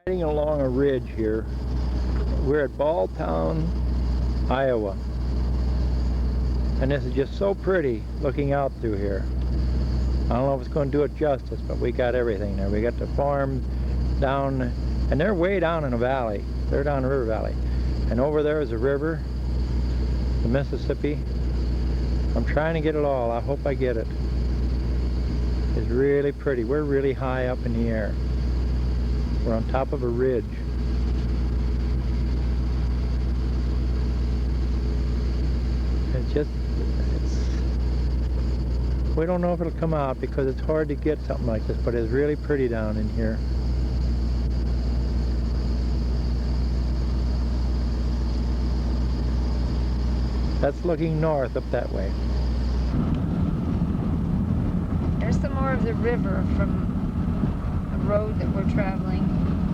Heading along a ridge here. We're at Balltown, Iowa. And this is just so pretty looking out through here. I don't know if it's going to do it justice, but we got everything there. We got the farm down, and they're way down in a valley. They're down the river valley. And over there is a river, the Mississippi. I'm trying to get it all. I hope I get it. It's really pretty. We're really high up in the air. We're on top of a ridge. We don't know if it'll come out because it's hard to get something like this, but it's really pretty down in here. That's looking north up that way. There's some more of the river from the road that we're traveling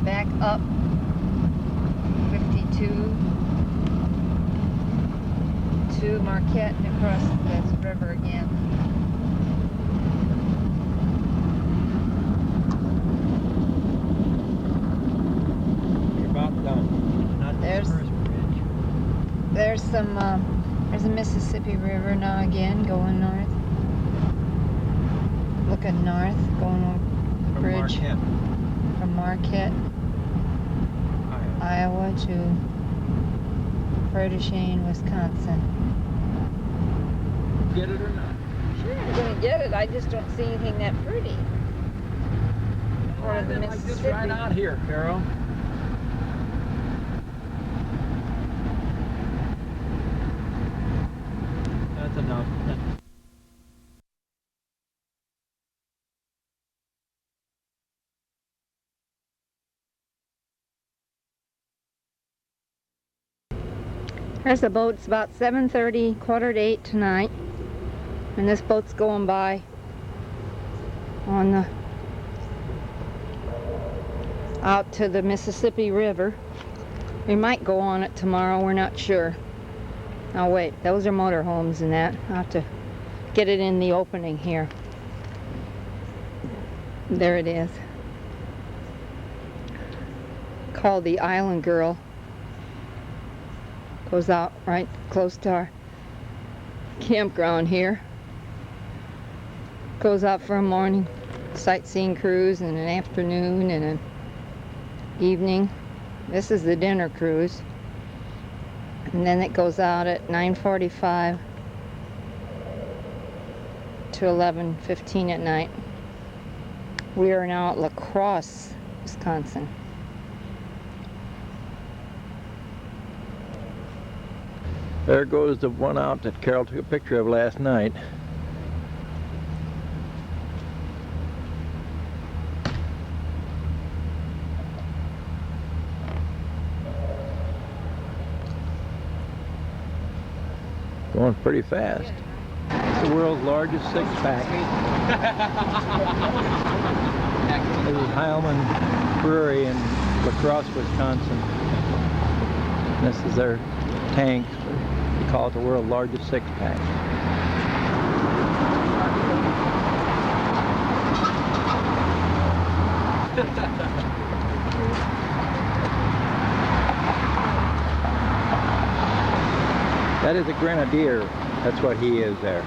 back up 52 to Marquette and across this river again. You're about done. Not There's- the first bridge. There's a Mississippi River now again going north. Looking north, going on From bridge Marquette, from Marquette, Iowa. Iowa to Prairie, Chien, Wisconsin. Get it or not? Sure, I'm gonna get it. I just don't see anything that pretty. Part of the Like this Mississippi. right out here, Carol. That's enough. There's a boat. It's about 7:30, quarter to 8 tonight, and this boat's going by on the out to the Mississippi River. We might go on it tomorrow. We're not sure. Oh wait, those are motorhomes and that. I'll have to get it in the opening here. There it is. Called the Island Girl. Goes out right close to our campground here. Goes out for a morning sightseeing cruise and an afternoon and an evening. This is the dinner cruise. And then it goes out at 9:45 to 11:15 at night. We are now at La Crosse, Wisconsin. There goes the one out that Carol took a picture of last night. Going pretty fast. It's the world's largest six-pack. This is Heilman Prairie in La Crosse, Wisconsin. And this is their tank. We call it the world's largest six-pack. That is a grenadier. That's what he is there.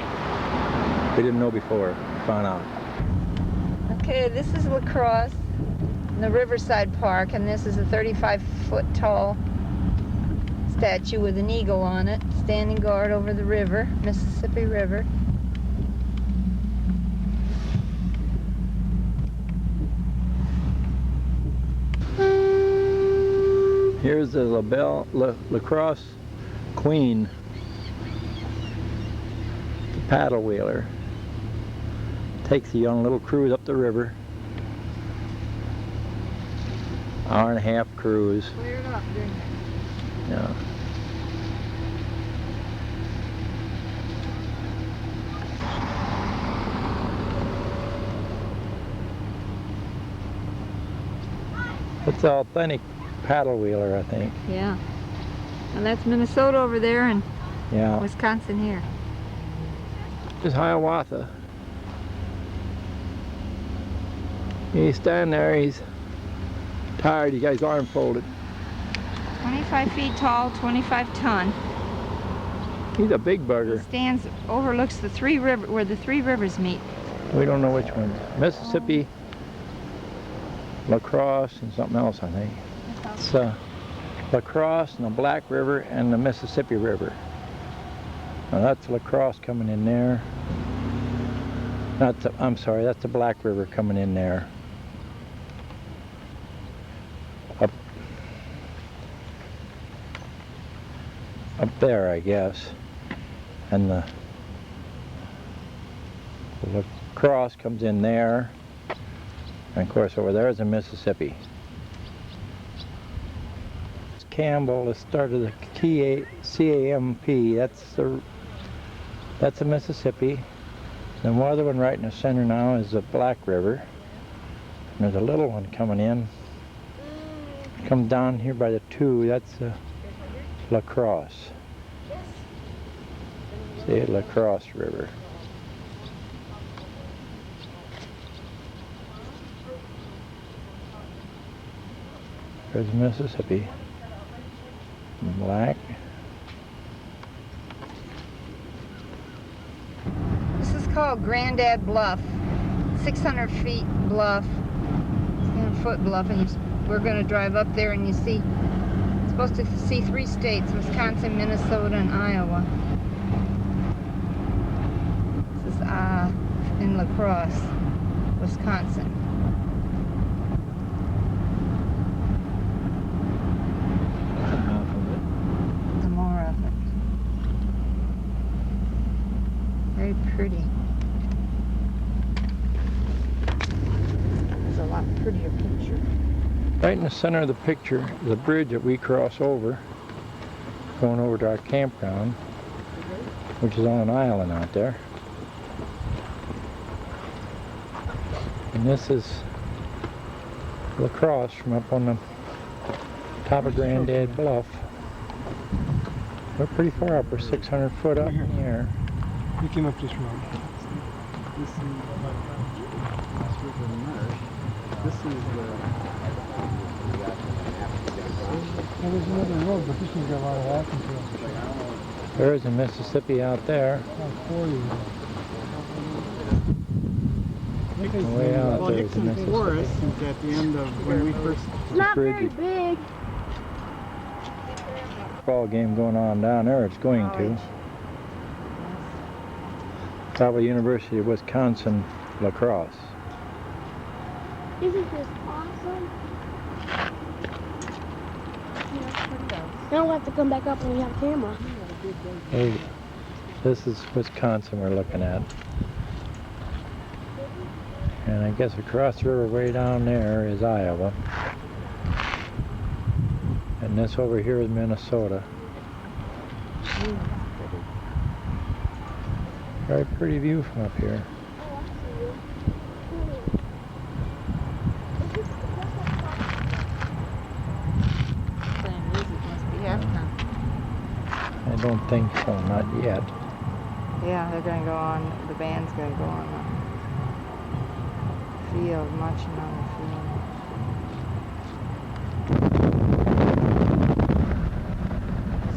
We didn't know before. Found out. Okay, this is La Crosse, the Riverside Park, and this is a 35-foot tall statue with an eagle on it, standing guard over the river, Mississippi River. Here's the La Crosse Queen, the paddle wheeler. Takes you on a little cruise up the river. Hour and a half cruise. Cleared up, didn't it? Yeah. It's an authentic paddle wheeler, I think. Yeah. And that's Minnesota over there and Yeah. Wisconsin here. This is Hiawatha. He's standing there, he's Tired, you guys arm folded. 25 feet tall, 25 ton. He's a big bugger. He overlooks the where the three rivers meet. We don't know which ones. Mississippi, La Crosse, and something else, I think. It's La Crosse and the Black River and the Mississippi River. Now that's La Crosse coming in there. I'm sorry, that's the Black River coming in there. Up there, I guess. And the La Crosse comes in there. And of course over there is the Mississippi. Campbell, the start of the CAMP, that's the Mississippi. The other one right in the center now is the Black River. And there's a little one coming in. Comes down here by the 2, that's the La Crosse. See, La Crosse River. There's Mississippi. Black. This is called Grandad Bluff. 600 feet bluff. 600-foot bluff, and we're going to drive up there, and you're supposed to see 3 states: Wisconsin, Minnesota, and Iowa. This is in La Crosse, Wisconsin. Very pretty. There's a lot prettier picture. Right in the center of the picture is a bridge that we cross over, going over to our campground, which is on an island out there. And this is La Crosse from up on the top of Grandad Bluff. We're pretty far up. We're 600 foot up in the air. You came up this road. This is This is Well, there's another road, but this one's got a lot of walking to it. There is a Mississippi out there. About 40. Way out well, there is the Hickson Mississippi. Forest is at the end of when we first. It's not very bridge. big. Ball game going on down there. It's going to. Probably University of Wisconsin, La Crosse. Isn't this awesome? Now we'll have to come back up when we have a camera. Hey, this is Wisconsin we're looking at. And I guess across the river way down there is Iowa. And this over here is Minnesota. Very pretty view from up here. I don't think so, not yet. Yeah, they're going to go on, the band's going to go on the field, marching on the field.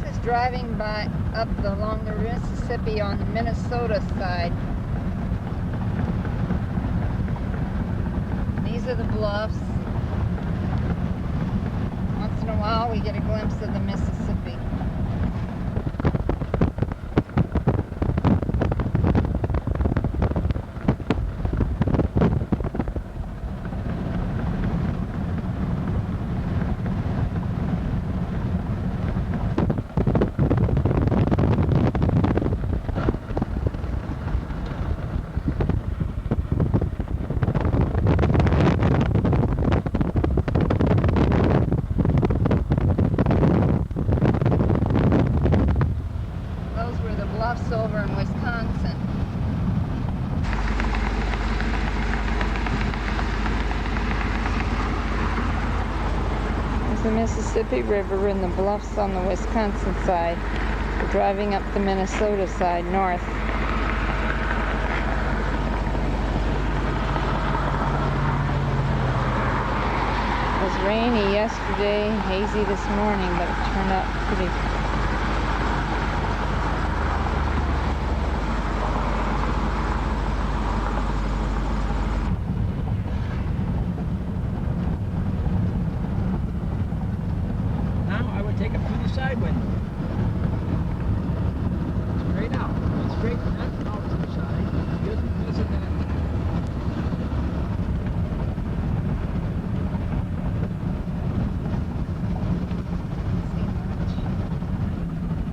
This is driving along the Mississippi on the Minnesota side. These are the bluffs. Once in a while we get a glimpse of the Mississippi. Over in Wisconsin. There's the Mississippi River and the bluffs on the Wisconsin side. We're driving up the Minnesota side north. Those rainy yesterday, hazy this morning, but it turned out pretty. Now I would take it through the side window. Straight out. Straight out to the side. Visit that.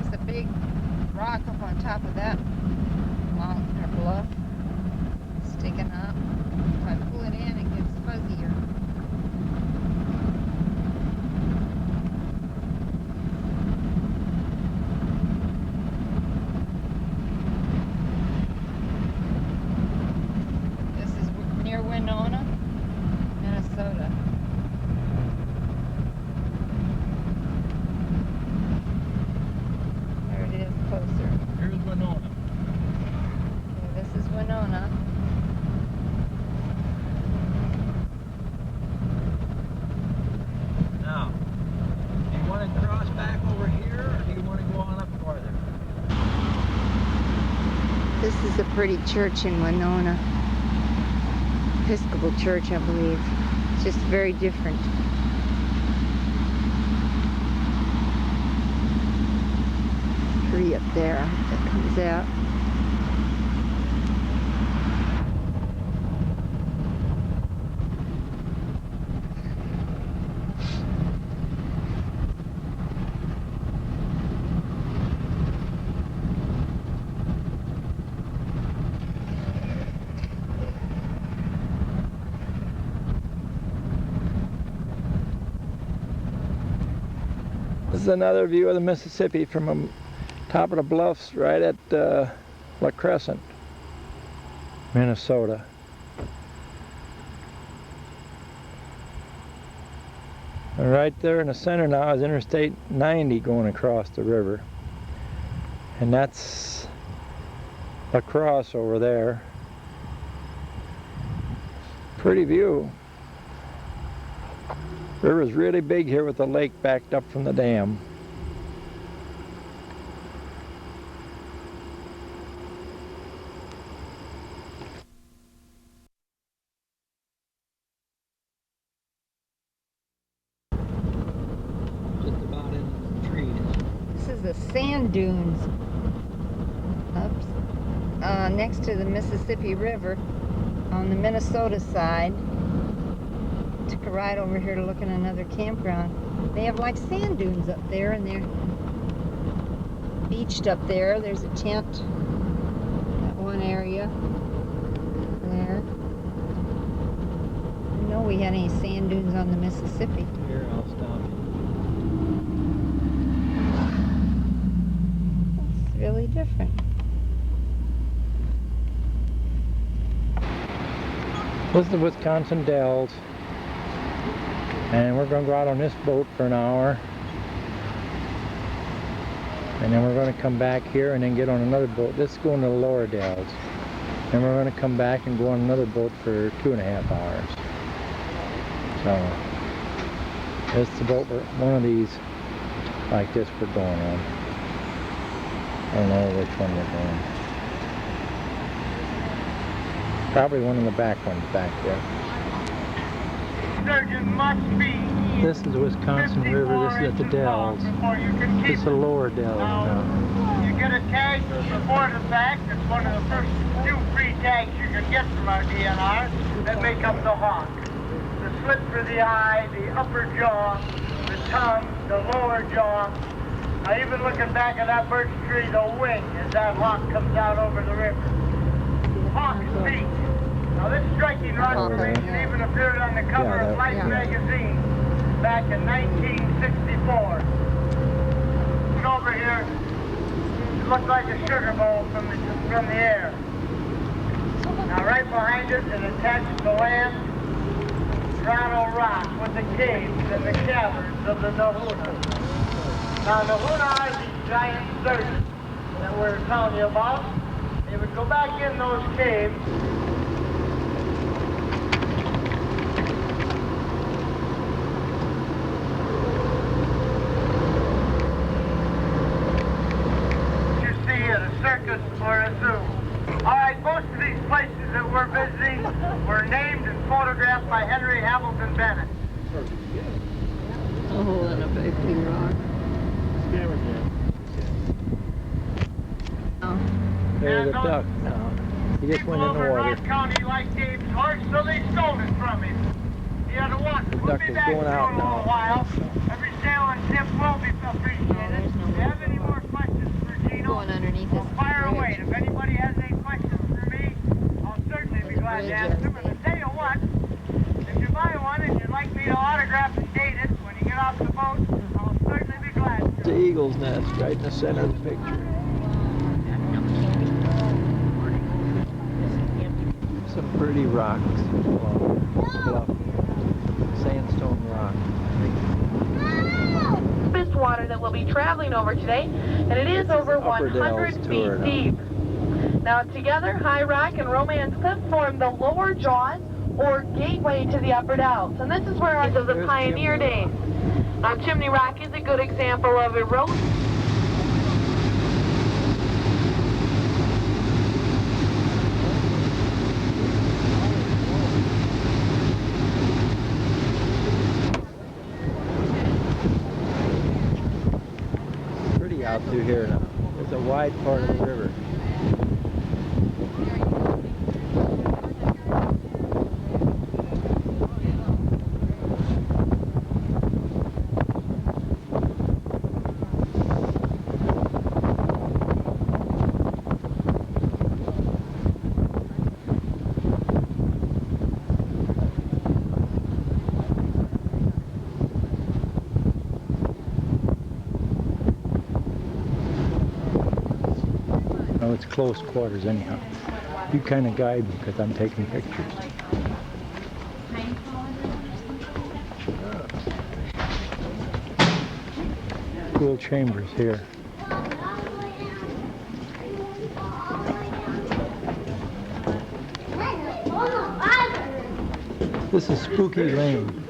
There's a big rock up on top of that mountain or bluff sticking up. If I pull it in, it gets fuzzier. This is near Winona, Minnesota. There it is closer. Here's Winona. Okay, this is Winona. Now, do you want to cross back over here, or do you want to go on up farther? This is a pretty church in Winona. Episcopal church, I believe. It's just very different. Tree up there that comes out. This is another view of the Mississippi from the top of the bluffs right at La Crescent, Minnesota. And right there in the center now is Interstate 90 going across the river. And that's across over there. Pretty view. River's really big here with the lake backed up from the dam. Just about in the trees. This is the sand dunes. Oops. Next to the Mississippi River on the Minnesota side. Took a ride over here to look at another campground. They have like sand dunes up there, and they're beached up there. There's a tent, that one area there. I didn't know we had any sand dunes on the Mississippi. Here, I'll stop you. It's really different. This is the Wisconsin Dells. And we're going to go out on this boat for an hour. And then we're going to come back here and then get on another boat. This is going to the Lower Dells. And we're going to come back and go on another boat for 2.5 hours. So, this is the boat, one of these like this we're going on. I don't know which one we're going. Probably one of the back ones back there. This is the Wisconsin River. This is at the Dells. This is the Lower Dells now. You get a tag before the back. It's one of the first few free tags you can get from our DNR that make up the hawk. The slit for the eye, the upper jaw, the tongue, the lower jaw. Now even looking back at that birch tree, the wing as that hawk comes out over the river. Hawk's beak. Now this striking rock formation even appeared on the cover of Life magazine back in 1964. And over here, it looked like a sugar bowl from the air. Now right behind it, it attached to land, Toronto rock with the caves and the caverns of the Nahuna. Now Nahuna are these giant sturgeons that we're telling you about. They would go back in those caves. There's a duck now. He just went in the water. Rock County liked Dave's horse, so they stole it from him. He had to walk. The We'll duck be is back going to out in a little now. while. Every sale and tip will be appreciated. If you have any more questions for Gino, Going underneath well, this fire away. bridge. And if anybody has any questions for me, I'll certainly be glad to bridge answer them. up And I'll tell you what, if you buy one and you'd like me to autograph and date it when you get off the boat, I'll certainly be glad to. The eagle's nest right in the center of the picture. Some pretty rocks, bluff, sandstone rock. Deepest water that we'll be traveling over today, and it is over Upper 100 Dells feet tour now. deep. Now together, High Rock and Romance Cliff form the lower jaws or gateway to the Upper Dells, and this is where of the There's pioneer Chimney days. Now Chimney Rock is a good example of erosion. Pretty out through here now. There's a wide part of the river. Oh, it's close quarters anyhow. You kind of guide me because I'm taking pictures. Cool chambers here. This is Spooky Lane.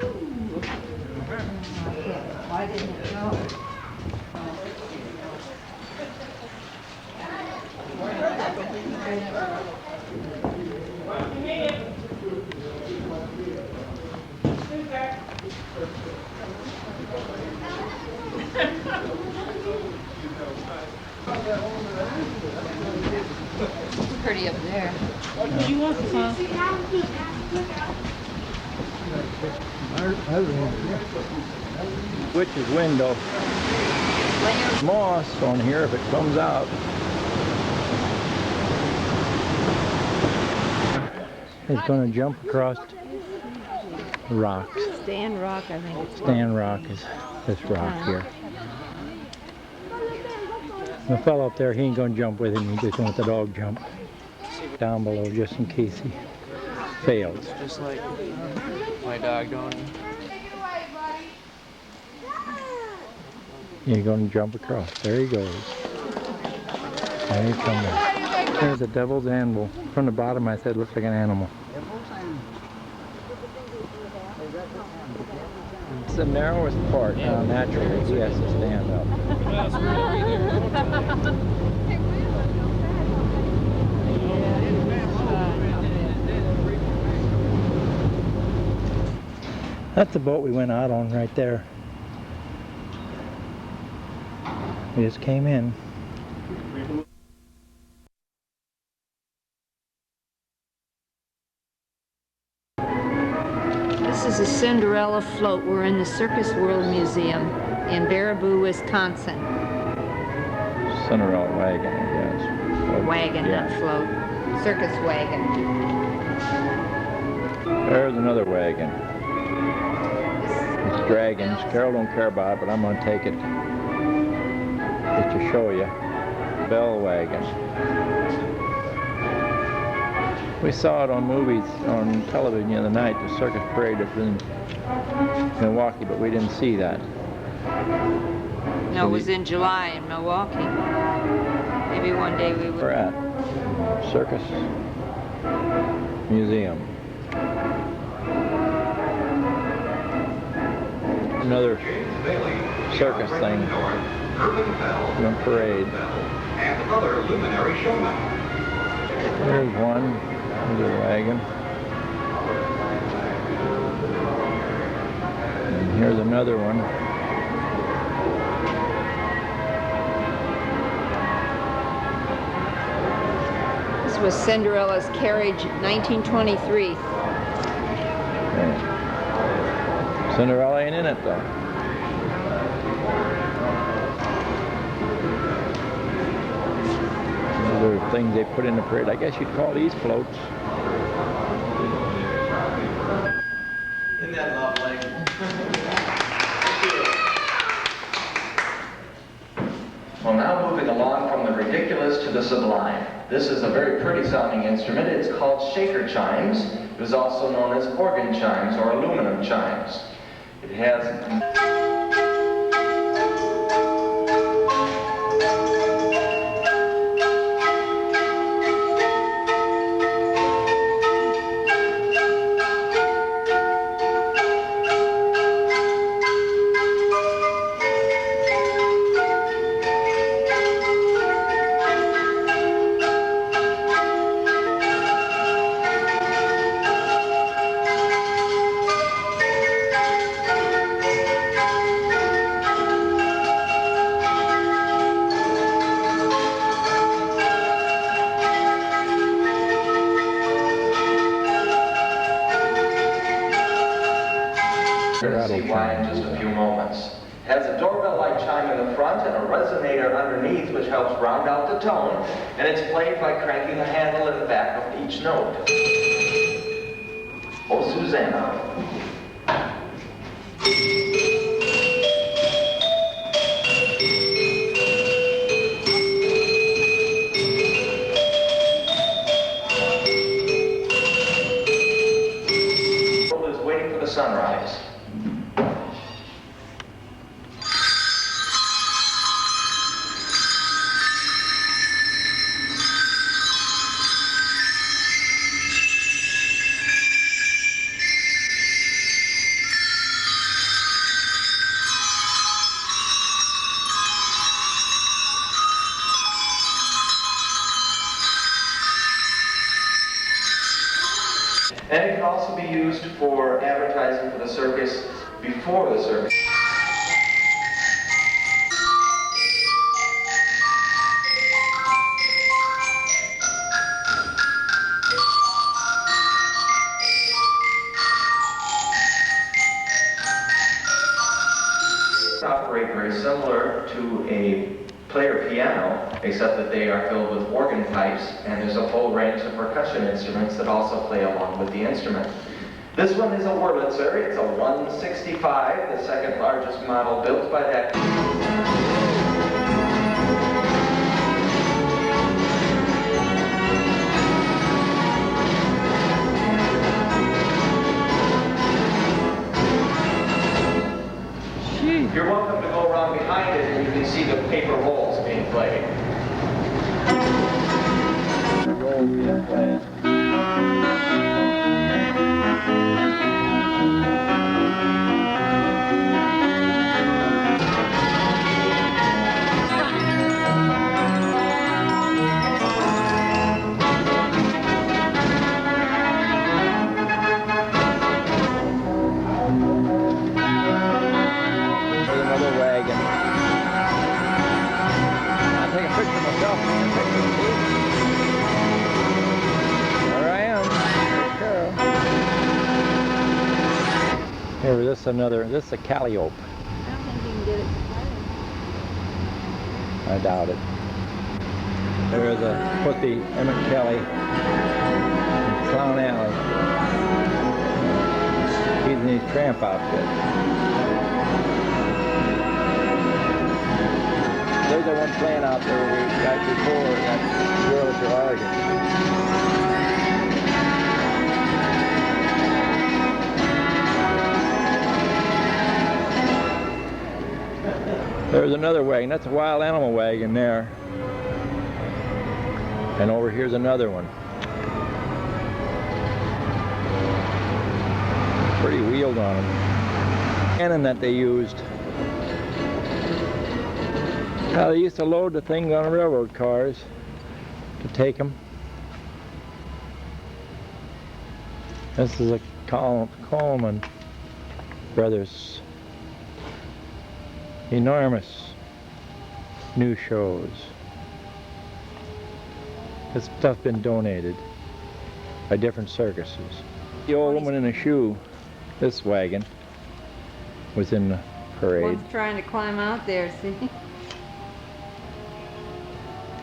Pretty up there. Witch's window. Moss on here if it comes out. It's going to jump across the rocks. Stand Rock, I think. Stand Rock is this rock here. The fellow up there, he ain't going to jump with him. He just wants the dog jump down below just in case he fails. Just like my dog going. You're going to jump across. There he goes. There he comes. There's a devil's anvil. From the bottom, I said, looks like an animal. It's the narrowest part. Now, naturally, he has to stand up. That's the boat we went out on right there. We just came in. This is a Cinderella float. We're in the Circus World Museum in Baraboo, Wisconsin. Cinderella wagon, I guess. Wagon, Yeah. not float. Circus wagon. There's another wagon. It's dragons. Carol don't care about it, but I'm going to take it just to show you. Bell wagon. We saw it on movies, on television the other night, the circus parade up in Milwaukee, but we didn't see that. No, it was in July in Milwaukee. Maybe one day we We're will. at Circus Museum. Another circus thing. On parade. And another luminary showman. There's one. There's a wagon. And here's another one. was Cinderella's carriage, 1923. Yeah. Cinderella ain't in it though. These are things they put in the parade. I guess you'd call these floats. Isn't that lovely? Well, now moving along from the ridiculous to the sublime. This is a very pretty sounding instrument. It's called shaker chimes. It is also known as organ chimes or aluminum chimes. It has We're going to see why in just a few moments. It has a doorbell-like chime in the front and a resonator underneath which helps round out the tone, and it's played by cranking the handle in the back of each note. Oh, Susanna. The world is waiting for the sunrise. And it can also be used for advertising for the circus before the circus. Operate very similar to a player piano, except that they are filled with organ pipes, and there's a full range of percussion instruments that also play along with the instrument. This one is a Wurlitzer. It's a 165, the second largest model built by that. You're welcome to go around behind it and you can see the paper rolls being played. Rolls being played. Here, this is a Calliope. I don't think you can get it to play. I doubt it. There's a put the Emmett Kelly in Clown Alley. He's in his tramp outfit. There's the one playing out there we got before, that girl at the organ. There's another wagon. That's a wild animal wagon there. And over here's another one. Pretty wheeled on them. Cannon that they used. They used to load the things on railroad cars to take them. This is a Coleman Brothers. Enormous new shows. This stuff's been donated by different circuses. The old woman in a shoe, this wagon, was in the parade. One's trying to climb out there, see?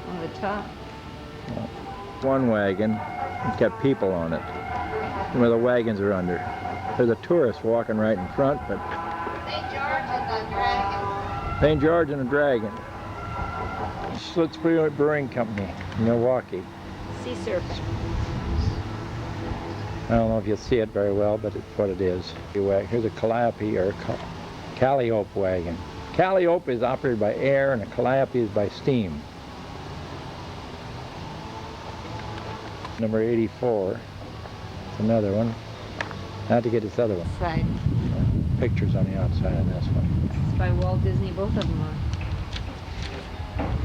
On the top. One wagon, it's got people on it, where the wagons are under. There's a tourist walking right in front, but St. George and the Dragon. St. George and a Dragon. Schlitz Brewing Company, Milwaukee. Sea serpent. I don't know if you'll see it very well, but it's what it is. Here's a calliope or calliope wagon. Calliope is operated by air and a calliope is by steam. Number 84. It's another one. I have to get this other one. Side. Pictures on the outside of this one. It's by Walt Disney, both of them are.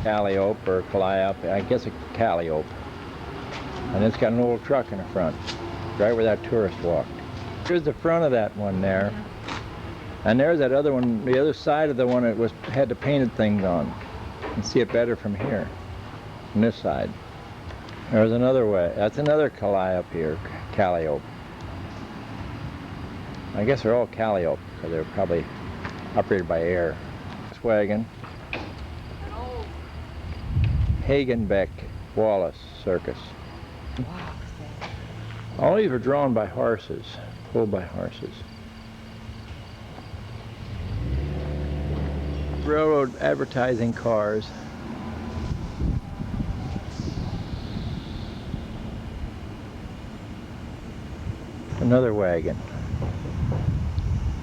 Calliope or calliope, I guess a calliope. And it's got an old truck in the front, right where that tourist walked. Here's the front of that one there. And there's that other one, the other side of the one that had the painted things on. You can see it better from here, on this side. There's another way. That's another calliope or calliope. I guess they're all calliope because they're probably operated by air. This wagon. Hagenbeck Wallace Circus. Wow. All these were drawn by horses, pulled by horses. Railroad advertising cars. Another wagon.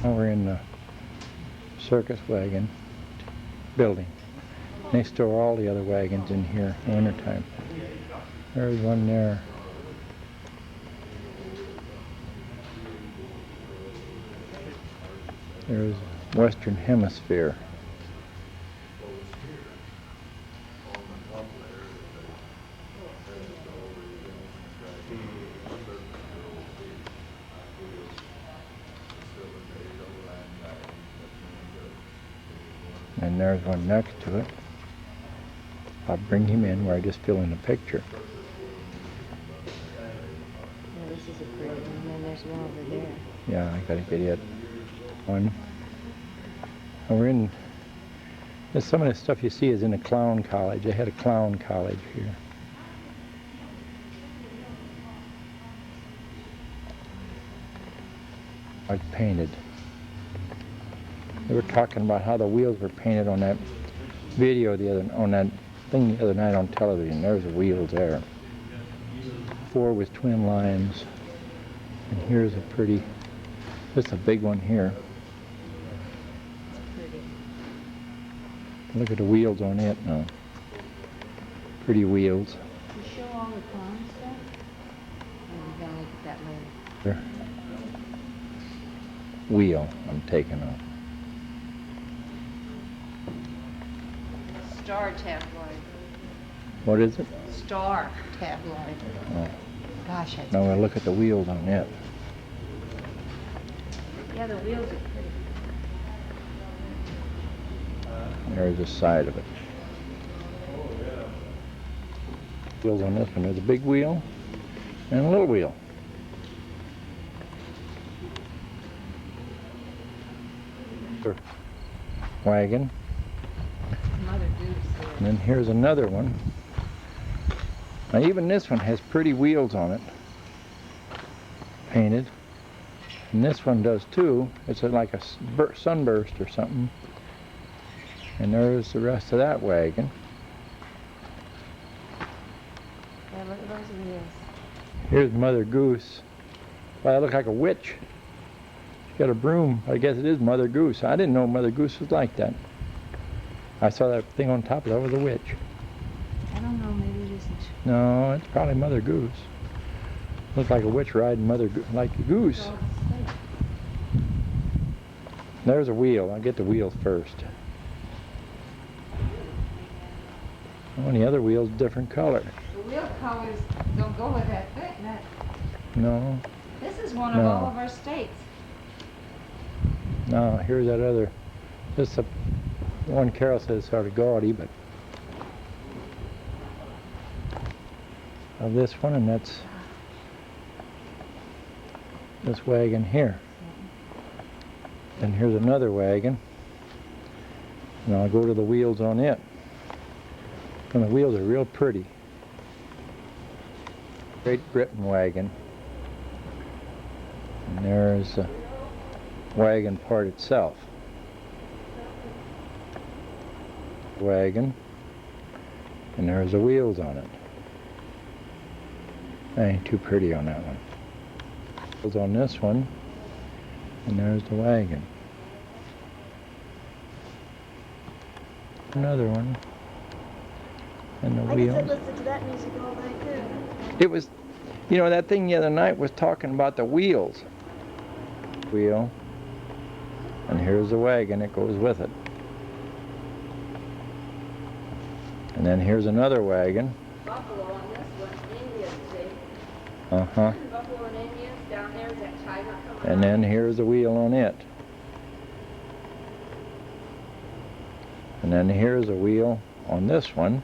Now we're in the circus wagon building. They store all the other wagons in here in the wintertime. There's one there. There's Western Hemisphere. And there's one next to it. I'll bring him in where I just fill in the picture. Yeah, this is a pretty one, and then there's one over there. Yeah, I gotta get it. One. And we're in, some of the stuff you see is in a clown college. They had a clown college here. It's painted. They were talking about how the wheels were painted on that video on that thing the other night on television. There's the wheels there. 4 with twin lines. And here's a pretty, just a big one here. Look at the wheels on it now. Pretty wheels. You show all the clown stuff? Or are we gonna look at that later? Wheel I'm taking off. Star tabloid. What is it? Star tabloid. Oh. Gosh, that's Now we'll look at the wheels on it. Yeah, the wheels are pretty. There's the side of it. Wheels on this one. There's a big wheel and a little wheel. Wagon. Mother Goose. And then here's another one. Now even this one has pretty wheels on it. Painted. And this one does too. It's like a sunburst or something. And there's the rest of that wagon. Yeah, look at those wheels. Here's Mother Goose. Well, I look like a witch. She's got a broom. I guess it is Mother Goose. I didn't know Mother Goose was like that. I saw that thing on top of that was a witch. I don't know, maybe it isn't. No, it's probably Mother Goose. Looks like a witch riding like a goose. There's a wheel. I'll get the wheel first. Oh, and the other wheel's different color. The wheel colors don't go with that thing. No. This is one of all of our states. No, here's that other. This is one Carol says sort of gaudy, but of this one, and that's this wagon here. And here's another wagon, and I'll go to the wheels on it. And the wheels are real pretty. Great Britain wagon. And there's the wagon part itself. Wagon, and there's the wheels on it. That ain't too pretty on that one. Wheels on this one, and there's the wagon. Another one, and the wheels. I guess I listened to that music all night too. It was, you know, that thing the other night was talking about the wheels. Wheel, and here's the wagon that goes with it. And then here's another wagon. Buffalo on this one, Indians, see? Uh-huh. Buffalo and Indians, down there is that tiger coming And then here's the wheel on it. And then here's a wheel on this one.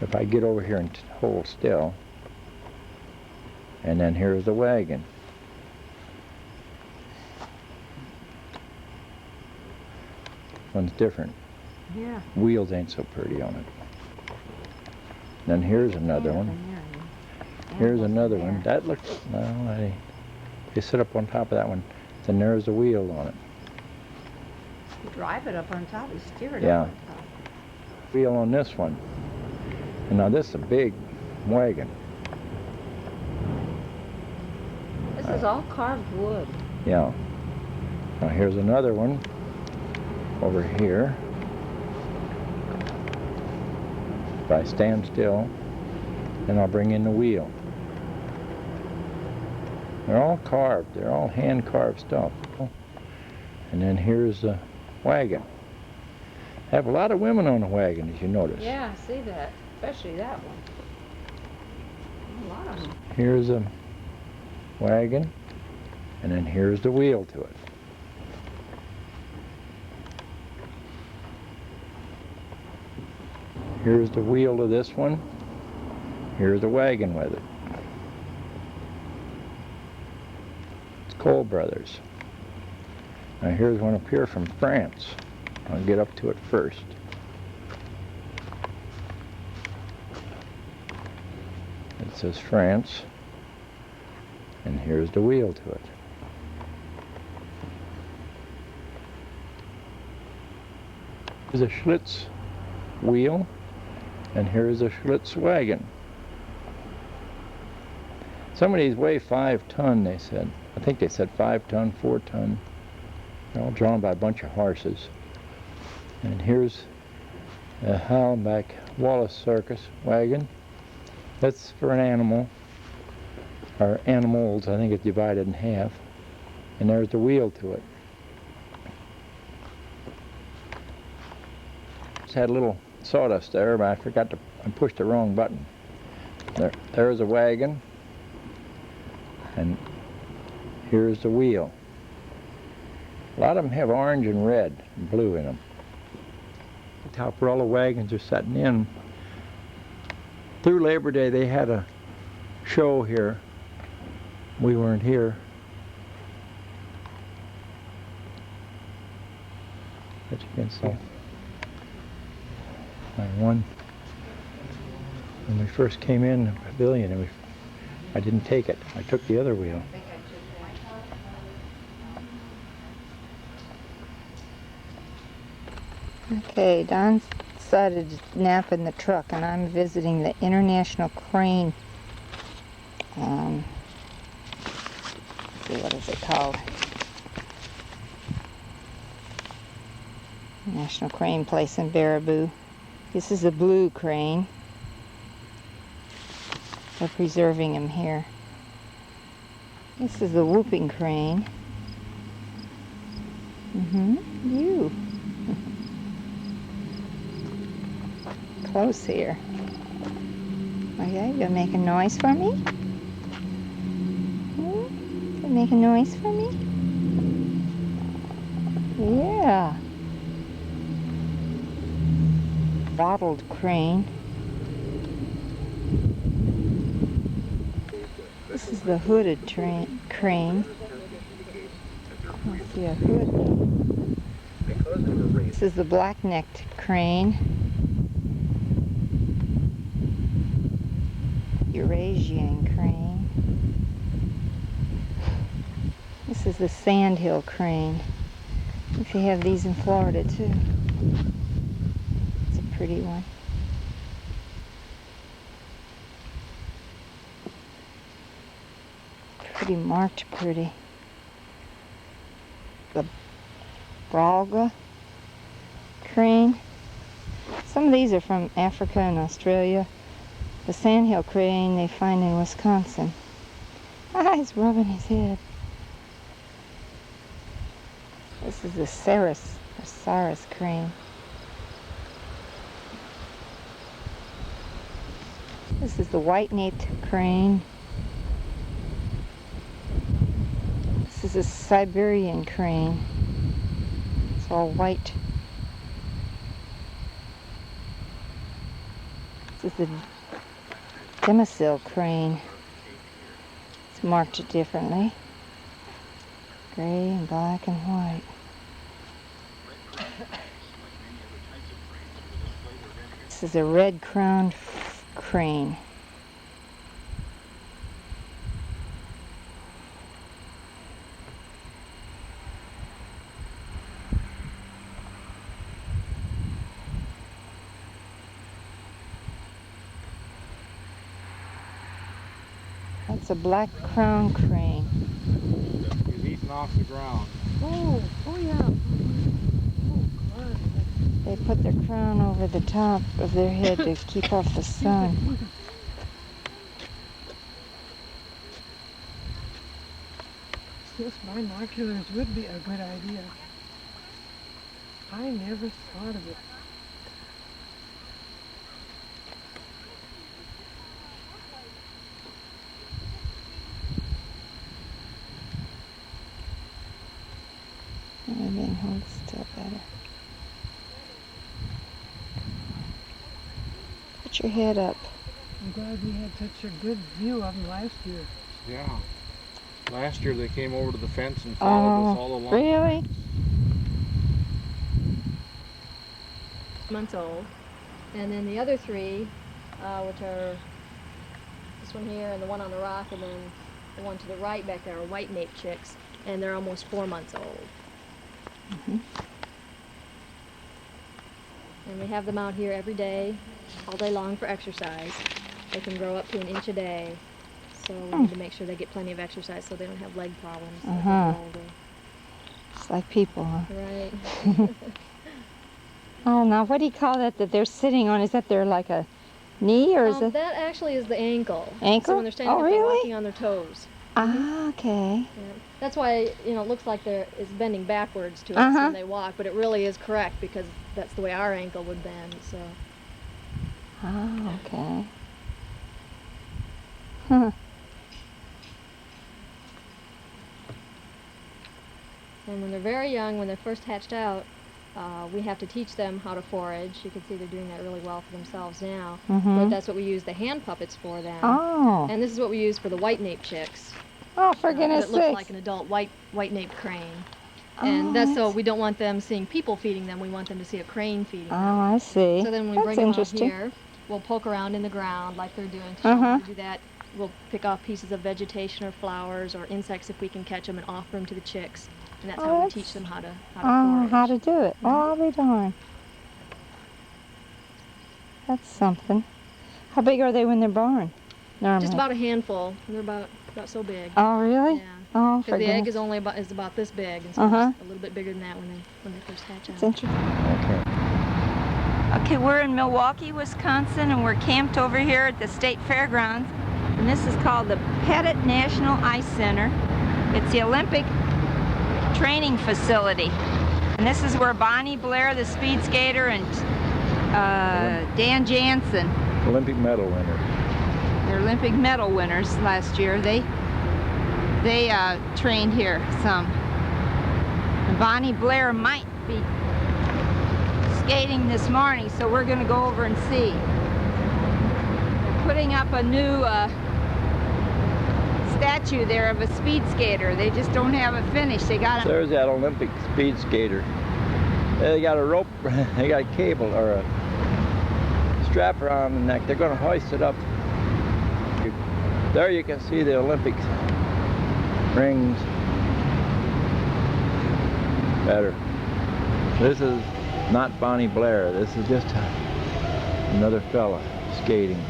If I get over here and hold still. And then here's the wagon. One's different. Yeah. Wheels ain't so pretty on it. Then here's another one. Here's another one. That looks, well, you sit up on top of that one. Then there's a wheel on it. You drive it up on top, you steer it Yeah. up on top. Wheel on this one. And now this is a big wagon. This is all carved wood. Yeah. Now here's another one over here. If I stand still, then I'll bring in the wheel. They're all carved. They're all hand-carved stuff. And then here's the wagon. I have a lot of women on the wagon, as you notice. Yeah, I see that. Especially that one. A lot of them. Here's a wagon, and then here's the wheel to it. Here's the wheel to this one. Here's the wagon with it. It's Cole Brothers. Now here's one up here from France. I'll get up to it first. It says France, and here's the wheel to it. Here's a Schlitz wheel, and here's a Schlitz wagon. Some of these weigh 5 ton, they said. I think they said 5 ton, 4 ton. They're all drawn by a bunch of horses. And here's a Hallenbach Wallace Circus wagon. That's for an animal, or animals. I think it's divided in half. And there's the wheel to it. Just had a little sawdust there, but I pushed the wrong button. There's a wagon, and here's the wheel. A lot of them have orange and red and blue in them. The top where all the wagons are setting in. Through Labor Day they had a show here. We weren't here. But you can see. When we first came in the pavilion, and I didn't take it. I took the other wheel. Okay, Don decided to nap in the truck, and I'm visiting the International Crane. Let's see, what is it called? National Crane Place in Baraboo. This is a blue crane. They're preserving him here. This is the whooping crane. You. Close here. Okay, you gonna make a noise for me? You make a noise for me? Yeah. Bottled crane. is the hooded crane. Let's see a hood. This is the black-necked crane. Eurasian crane. This is the sandhill crane. If you have these in Florida too. It's a pretty one. Pretty marked pretty. The Bralga crane. Some of these are from Africa and Australia. The sandhill crane they find in Wisconsin. Ah, he's rubbing his head. This is the Saris crane. This is the white-naped crane. This is a Siberian crane. It's all white. This is the Demosil crane. It's marked differently. Gray and black and white. This is a red-crowned crane. That's a black crown crane. He's eating off the ground. Oh yeah. They put their crown over the top of their head to keep off the sun. Yes, binoculars would be a good idea. I never thought of it. Maybe hold still better. Put your head up. I'm glad we had such a good view of them last year. Yeah. Last year they came over to the fence and followed us all along. Really? Months old. And then the other three, which are this one here and the one on the rock, and then the one to the right back there are white nape chicks, and they're almost 4 months old. Mm-hmm. And we have them out here every day, all day long for exercise. They can grow up to 1 inch a day, so we need to make sure they get plenty of exercise so they don't have leg problems. It's like people, huh? Right. Oh, now what do you call that they're sitting on? Is that their like a knee or is it? That actually is the ankle. Ankle? So when they're standing up, really? they're walking on their toes. Ah, okay. Yeah. That's why, you know, it looks like it's bending backwards to us when they walk, but it really is correct because that's the way our ankle would bend, so. Oh, okay. Huh. And when they're very young, when they're first hatched out, we have to teach them how to forage. You can see they're doing that really well for themselves now. But that's what we use the hand puppets for them. Oh. And this is what we use for the white nape chicks. Oh, for goodness sakes. It looks like an adult white nape crane. And that's so we don't want them seeing people feeding them. We want them to see a crane feeding them. Oh, I see. So then when we That's bring them out interesting. here, we'll poke around in the ground like they're doing. To show them how to do that. We'll pick off pieces of vegetation or flowers or insects if we can catch them and offer them to the chicks. And that's how we teach them how to forage. How to do it. Oh, I'll be darned. That's something. How big are they when they're born? Normally? Just about a handful. They're about so big. Oh, really? Yeah. Oh, because the egg is only about this big, and so it's a little bit bigger than that when they first hatch out. That's interesting. Okay, we're in Milwaukee, Wisconsin, and we're camped over here at the State Fairgrounds. And this is called the Pettit National Ice Center. It's the Olympic training facility. And this is where Bonnie Blair, the speed skater, and Dan Jansen. Olympic medal winners. They're Olympic medal winners last year. They trained here some. And Bonnie Blair might be skating this morning, so we're going to go over and see. They're putting up a new statue there of a speed skater. They just don't have it finished. They got it. There's that Olympic speed skater. They got a rope, they got a cable or a strap around the neck. They're going to hoist it up. There you can see the Olympic rings better. This is not Bonnie Blair. This is just another fella skating.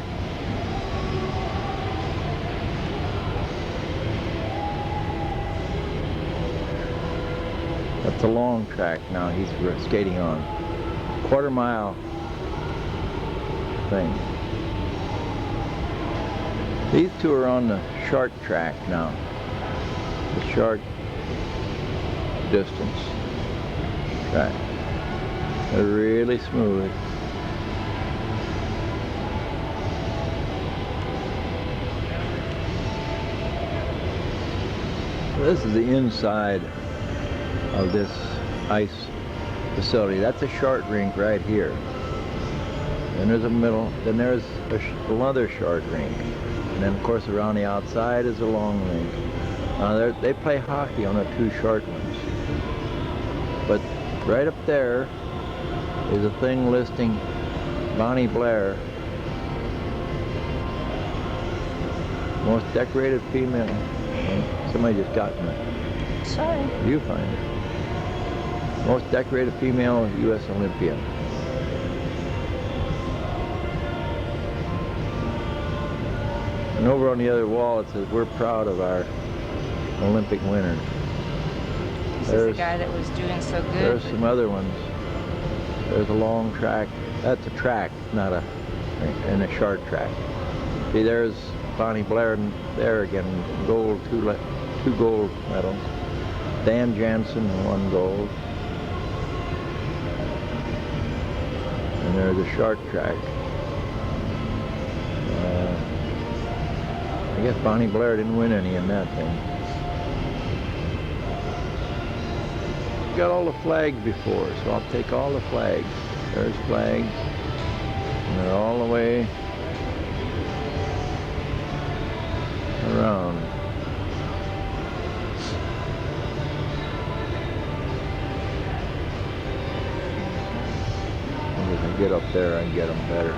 That's a long track now he's skating on. Quarter-mile thing. These two are on the short track now. The short distance track. They're really smooth. This is the inside of this ice facility. That's a short rink right here. Then there's a middle, then there's another short rink. And then of course around the outside is a long rink. They play hockey on the two short ones. But right up there is a thing listing Bonnie Blair, most decorated female. Somebody just got me. Sorry. You find it. Most decorated female U.S. Olympian. And over on the other wall it says, "We're proud of our Olympic winners." This is the guy that was doing so good. There's some other ones. There's a long track. That's a track, not a short track. See, there's Bonnie Blair there again, gold, two gold medals. Dan Jansen, 1 gold. And there's a short track. I guess Bonnie Blair didn't win any in that thing. Got all the flags before, so I'll take all the flags. There's flags, and they're all the way around. Maybe if I get up there, I can get them better.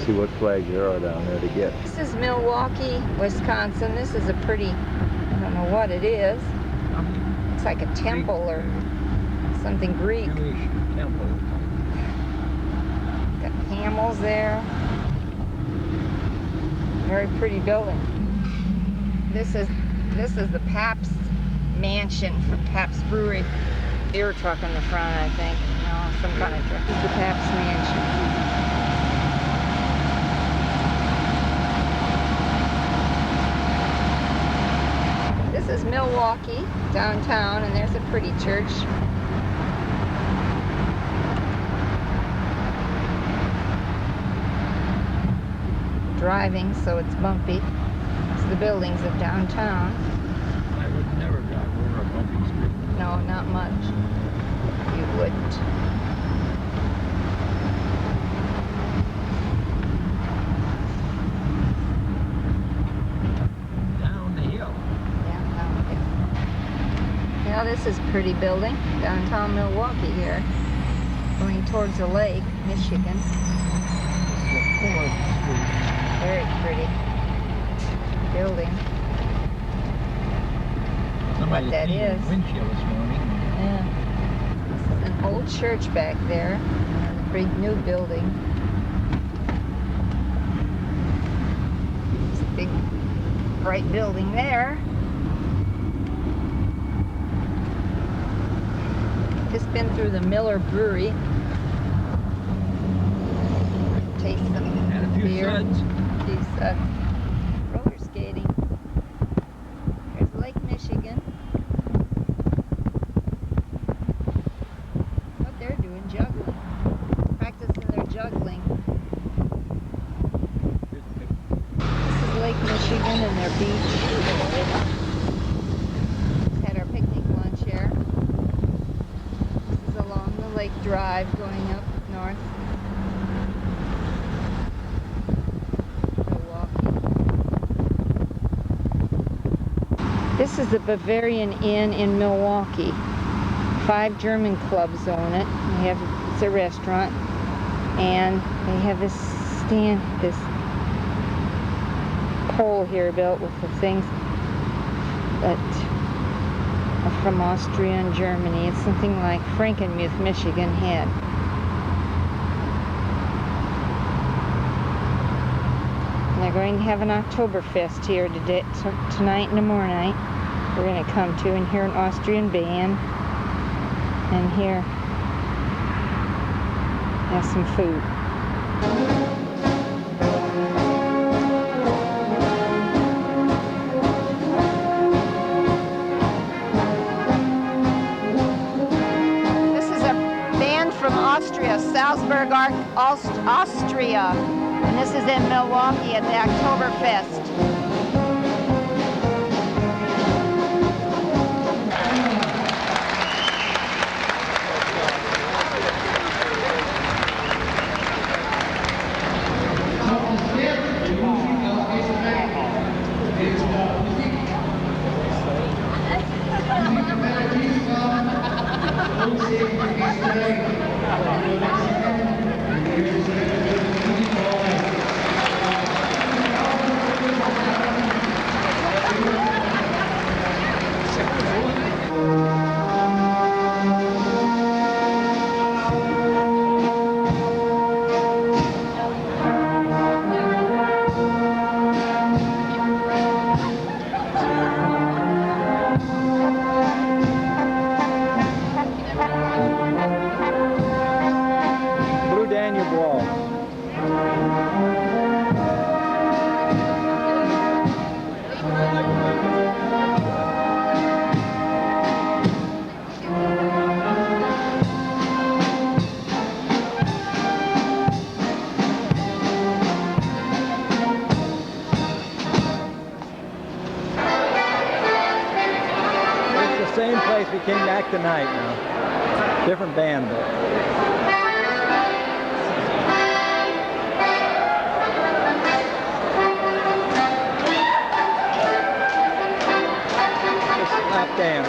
See what flags there are down there to get. This is Milwaukee, Wisconsin. This is a pretty, I don't know what it is. It's like a temple or something Greek. Jewish temple. Got camels there. Very pretty building. This is the Pabst mansion from Pabst Brewery. Beer truck in the front, I think. No, some kind of truck. This is the Pabst mansion. This is Milwaukee, downtown, and there's a pretty church. Driving, so it's bumpy. It's the buildings of downtown. I would never drive over a bumpy street. No, not much. You wouldn't. Now this is a pretty building, downtown Milwaukee here, going towards the lake, Michigan. Very pretty building. Somebody what that is. Windshield this morning. Yeah. This is an old church back there, and a big new building. This big bright building there. Just been through the Miller Brewery. Taste some beer. Few suds. Roller skating. There's Lake Michigan. What they're doing, juggling. Practicing their juggling. This is Lake Michigan and their beach. Had our picnic lunch here. Turnpike Drive going up north. This is the Bavarian Inn in Milwaukee. 5 German clubs own it. It's a restaurant, and they have this stand, this pole here built with the things that are from Austria and Germany. It's something like Frankenmuth, Michigan had. And they're going to have an Oktoberfest here today, tonight and tomorrow night. We're going to come to and hear an Austrian band and here have some food. This is a band from Austria, Salzburg, Austria, and this is in Milwaukee at the Oktoberfest. Same place we came back tonight now. Different band though. Just lap dance.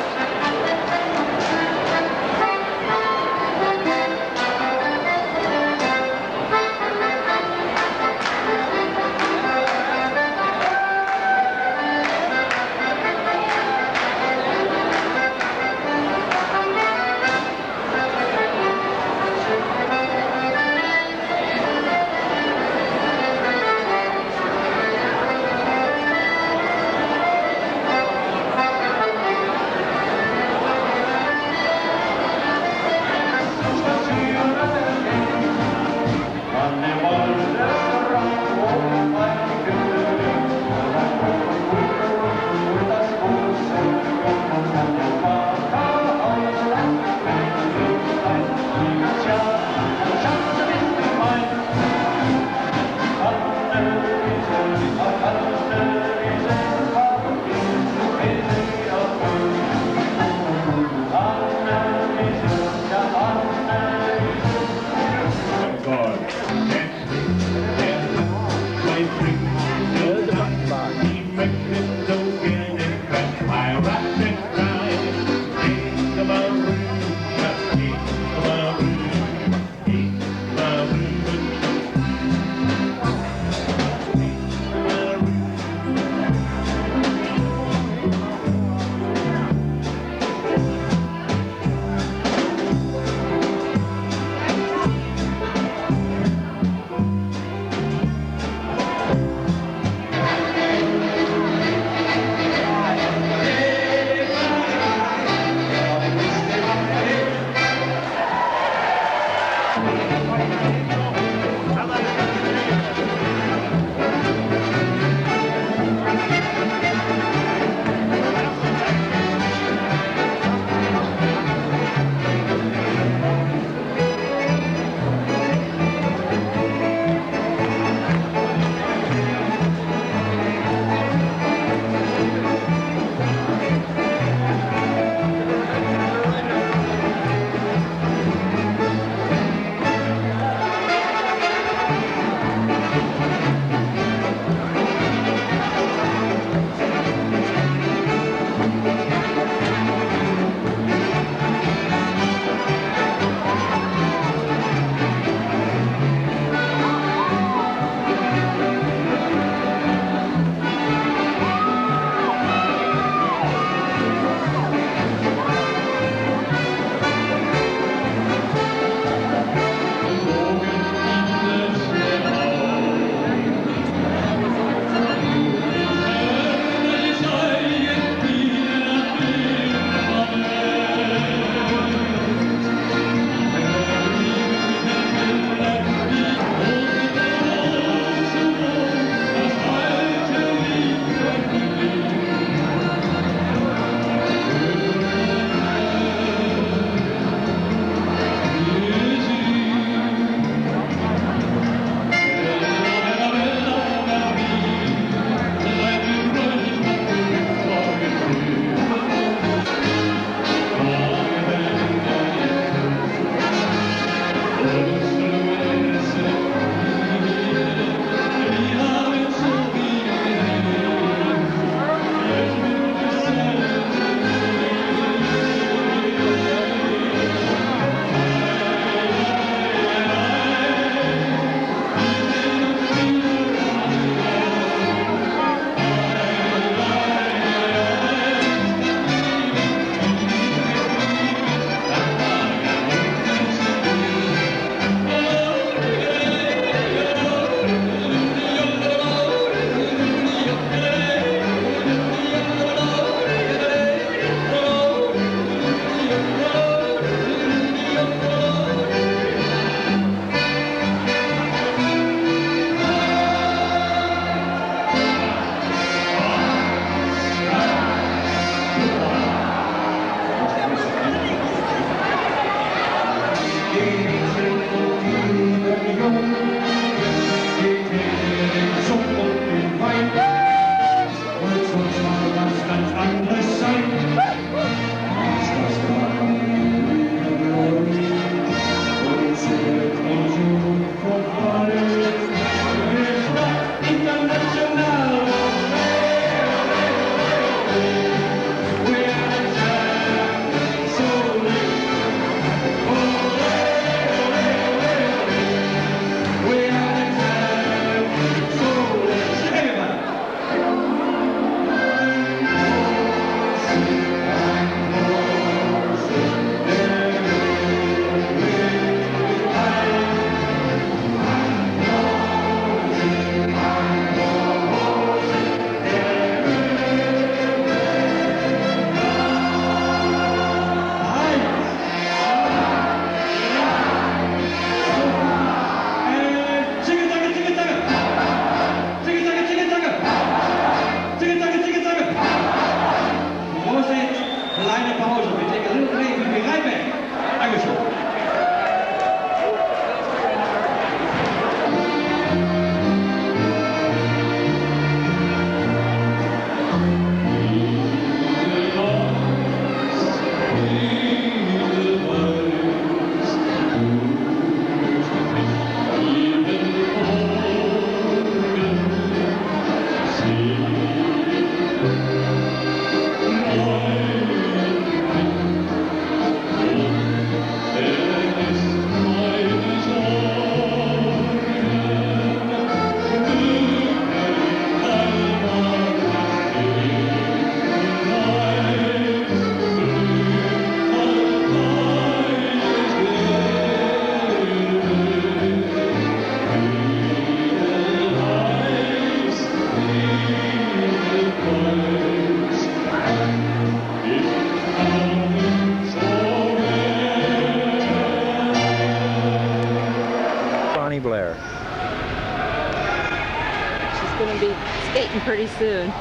skating pretty soon.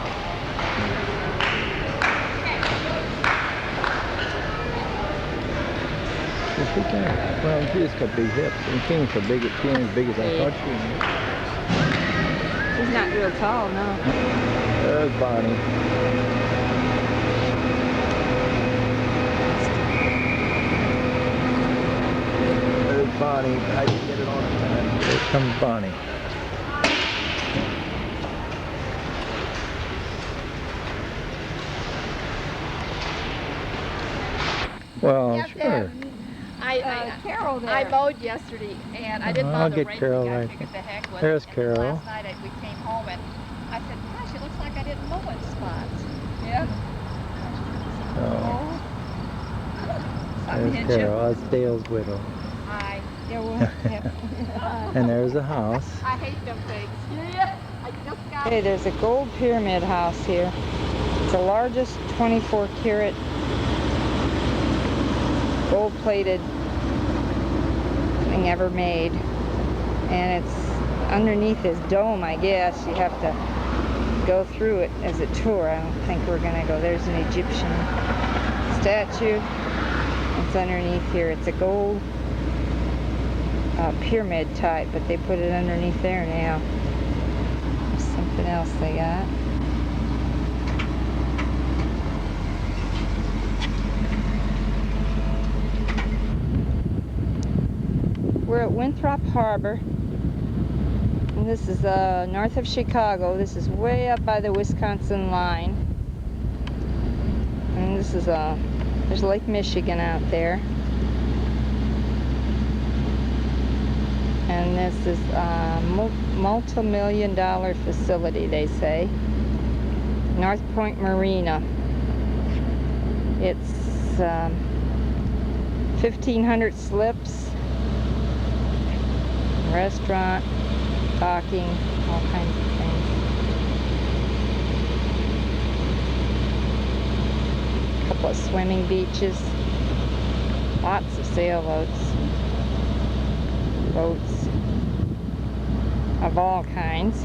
Well, she just got big hips. And Chien's so big, Chien as big as I thought she was. She's not real tall, no. There's Bonnie. There's Bonnie. I didn't get it on time. Here comes Bonnie. Well, sure. I mowed yesterday, and I didn't mow I'll the get rain. Carol. I figured the heck with There's it. Carol. Last night we came home, and I said, gosh, it looks like I didn't mow in spots. Yeah. Oh. There's Carol. That's Dale's widow. Hi. Yeah, well, And there's a house. I hate them things. Yeah. I just got Hey, there's a gold pyramid house here. It's the largest 24-karat gold-plated thing ever made. And it's underneath this dome, I guess. You have to go through it as a tour. I don't think we're gonna go. There's an Egyptian statue. It's underneath here. It's a gold pyramid type, but they put it underneath there now. There's something else they got. We're at Winthrop Harbor. And this is north of Chicago. This is way up by the Wisconsin line. And this is there's Lake Michigan out there. And this is a multi-million-dollar facility, they say. North Point Marina. It's 1,500 slips, restaurant, docking, all kinds of things. A couple of swimming beaches, lots of sailboats, boats of all kinds.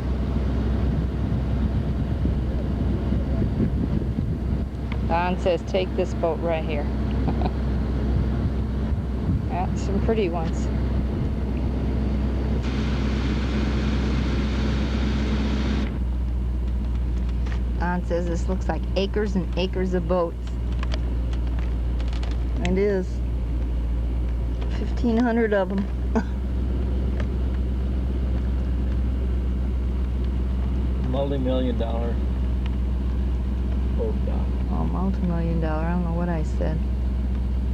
Don says take this boat right here. Yeah, some pretty ones. Don says this looks like acres and acres of boats. It is. 1,500 of them. Multi-million-dollar boat dock. Oh, multi-million-dollar. I don't know what I said.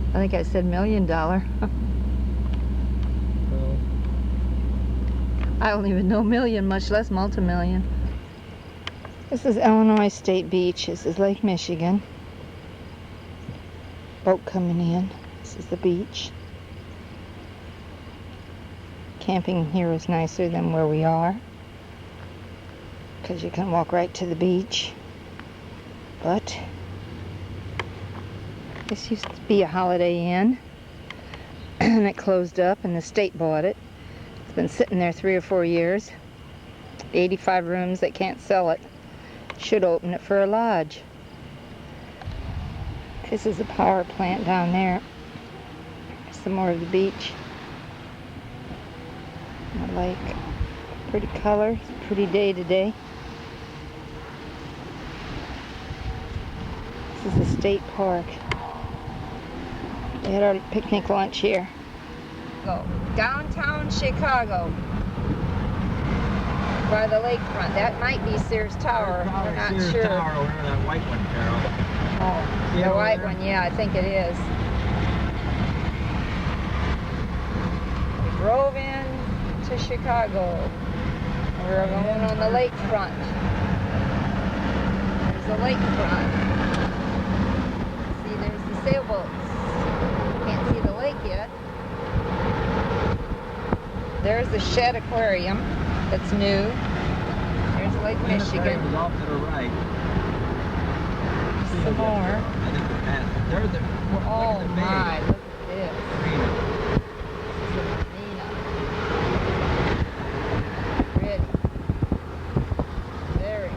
I think I said $1,000,000. Well, I don't even know million, much less multi-million. This is Illinois State Beach. This is Lake Michigan. Boat coming in. This is the beach. Camping here is nicer than where we are, because you can walk right to the beach. But this used to be a Holiday Inn, and it closed up, and the state bought it. It's been sitting there 3 or 4 years. 85 rooms. They can't sell it. Should open it for a lodge. This is a power plant down there. Some more of the beach. The lake. Pretty color. Pretty day today. This is the state park. We had our picnic lunch here. Go downtown Chicago. By the lakefront. That might be Sears Tower. We're not Sears sure. Tower over there, that white one, Carol. Oh, See it the over white there? one, yeah, I think it is. We drove in to Chicago. We're going on the lakefront. There's the lakefront. See, there's the sailboats. Can't see the lake yet. There's the Shed Aquarium. That's new. There's Lake Michigan. Was off to the right. Some more. I think we passed. There's the. Oh look at the my, bay. look at this. Marina. This is a marina. Pretty. Very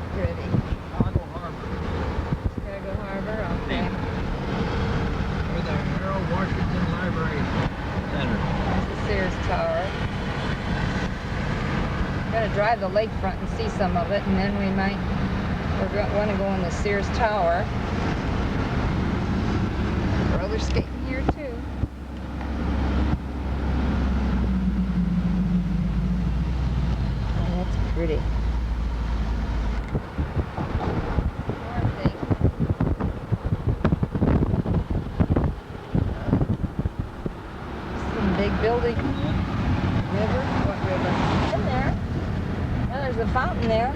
drive the lakefront and see some of it, and then we might, want to go in the Sears Tower. Roller skating here too. Oh, that's pretty. Some big building. River? What river? In there. Oh, there's a fountain there.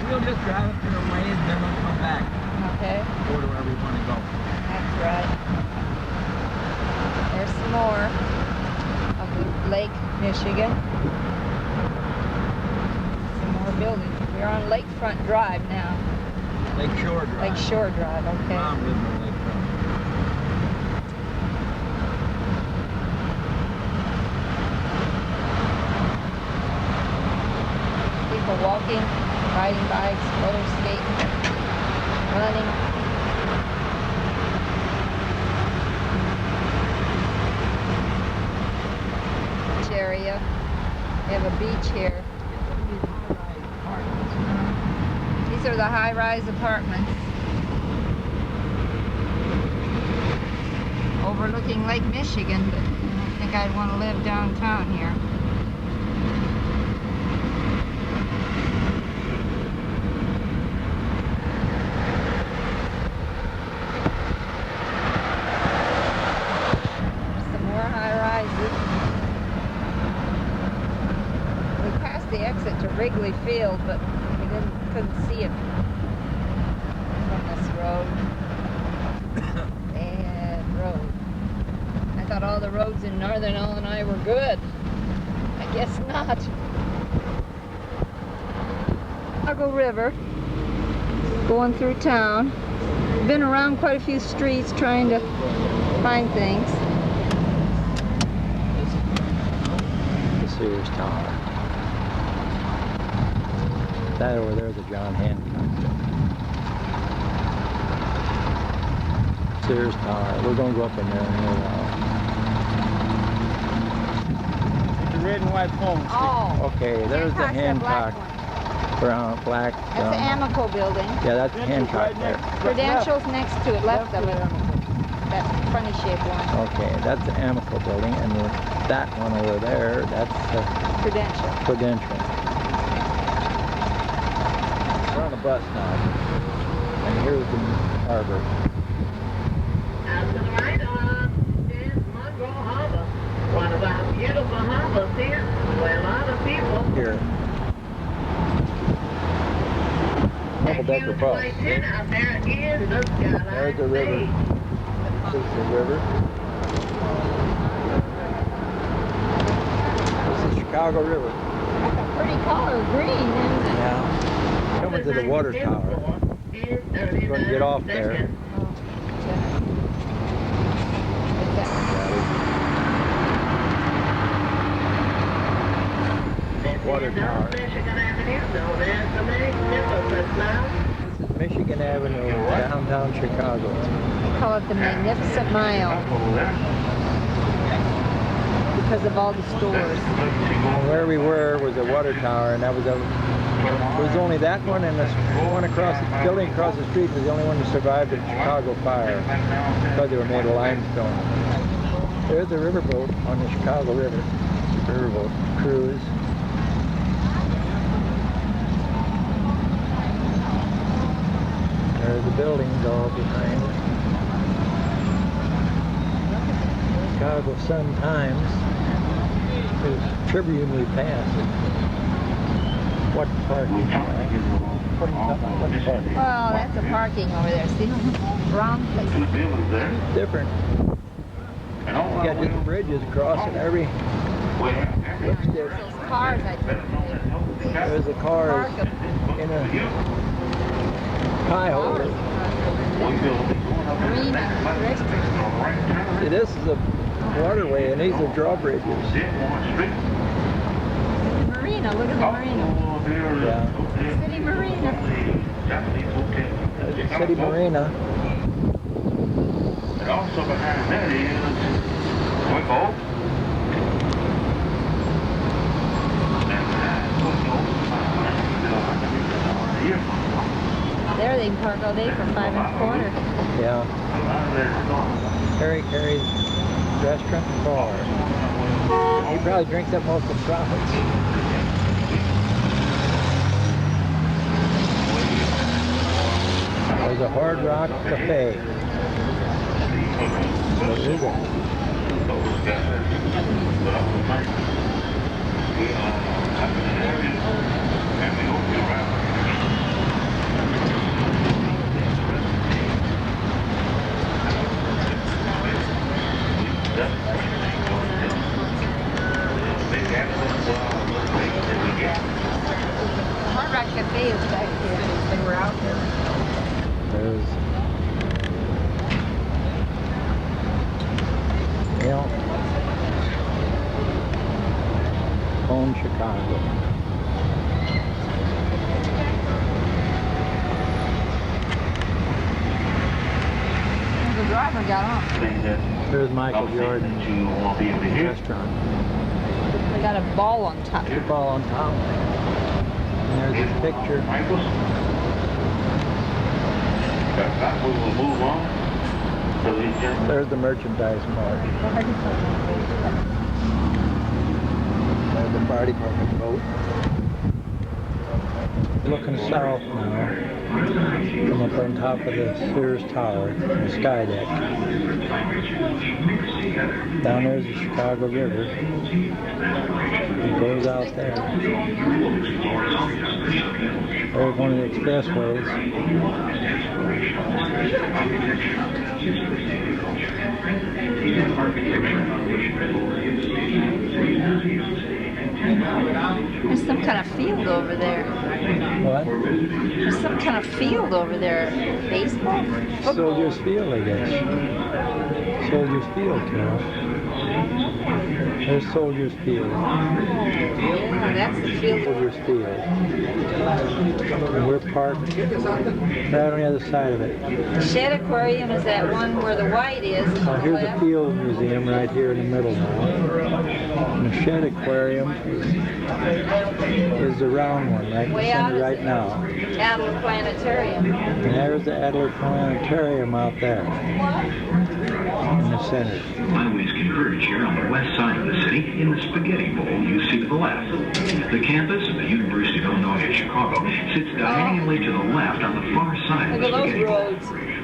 We'll just drive up to the way and then we'll come back. Okay. Go to wherever we want to go. That's right. There's some more of Lake Michigan. Some more buildings. We're on Lakefront Drive now. Lakeshore Drive. Lakeshore Drive, okay. Mom lives on Lakefront. People walking, riding bikes, roller skating, running. Beach area. We have a beach here. These are the high-rise apartments overlooking Lake Michigan, but I don't think I'd want to live downtown here. Some more high-rises. We passed the exit to Wrigley Field, but we couldn't see it from this road. Bad road. I thought all the roads in northern Illinois were good. I guess not. Chicago River, going through town. Been around quite a few streets trying to find things. The Sears Tower. That over there is a John Hancock. Sears Tower. We're going to go up in there in a little while. The red and white phones. Oh. Okay, there's the Hancock. Brown, black. That's the Amico building. Yeah, that's Hancock there. Credentials next to it, left of it. That funny shaped one. Okay, that's the Amico building, and that one over there, that's the Prudential. We're on the bus now, and here's the harbor. Out to the right is Monroe Harbor, one of our beautiful harbors here, where a lot of people Here. Double-decker bus. out there is the skyline. There's the river. This is the river. This is Chicago River. That's a pretty color, green, isn't it? Yeah. Coming to the water tower. We're going to get off there. Water tower. Michigan Avenue, known as the Magnificent Mile. This is Michigan Avenue, downtown Chicago. They call it the Magnificent Mile because of all the stores. And where we were was a water tower, and that was only that one, and the one across the building across the street was the only one that survived the Chicago fire because they were made of limestone. There's the riverboat on the Chicago River. Riverboat cruise. There's the buildings all behind. Chicago Sun-Times. There's Tribune we passed. What parking? What park? Well, that's a parking over there. See, wrong place. It's different. You got different bridges across every lipstick. Those cars, I think. There's the cars in a Kyle. See, this is a waterway, and these are drawbridges. Marina, look at the marina. Yeah. City Marina. There's the City Marina. And also behind that is Wickle. park all day for 5 1/4. Yeah. Harry carries restaurant and bar. He probably drinks up most of the profits. There's a Hard Rock Cafe. What is it? Hard Rock Cafe is back here. They were out there. There's Home Chicago. The driver got on. There's Michael Jordan's restaurant. They got a ball on top. A ball on top. And there's his picture. We will move on. There's the merchandise mart. There's the fire department boat. Looking south now. Come up on top of the Sears Tower, the sky deck. Down there's the Chicago River. It goes out there. There's one of the expressways. There's some kind of field over there. What? There's some kind of field over there. Baseball? Soldiers Field, I guess. Soldiers Field, Carol. There's Soldiers Field. Yeah, that's the field. Soldiers Field. And we're parked right on the other side of it. The Shed Aquarium is that one where the white is. Now here's the Field Museum right here in the middle now. And the Shed Aquarium is the round one, right in the center right now. Adler Planetarium. And there's the Adler Planetarium out there in the center. Highways converge here on the west side of the city in the spaghetti bowl you see to the left. The campus of the University of Illinois at Chicago sits diagonally to the left on the far side of the spaghetti bowl.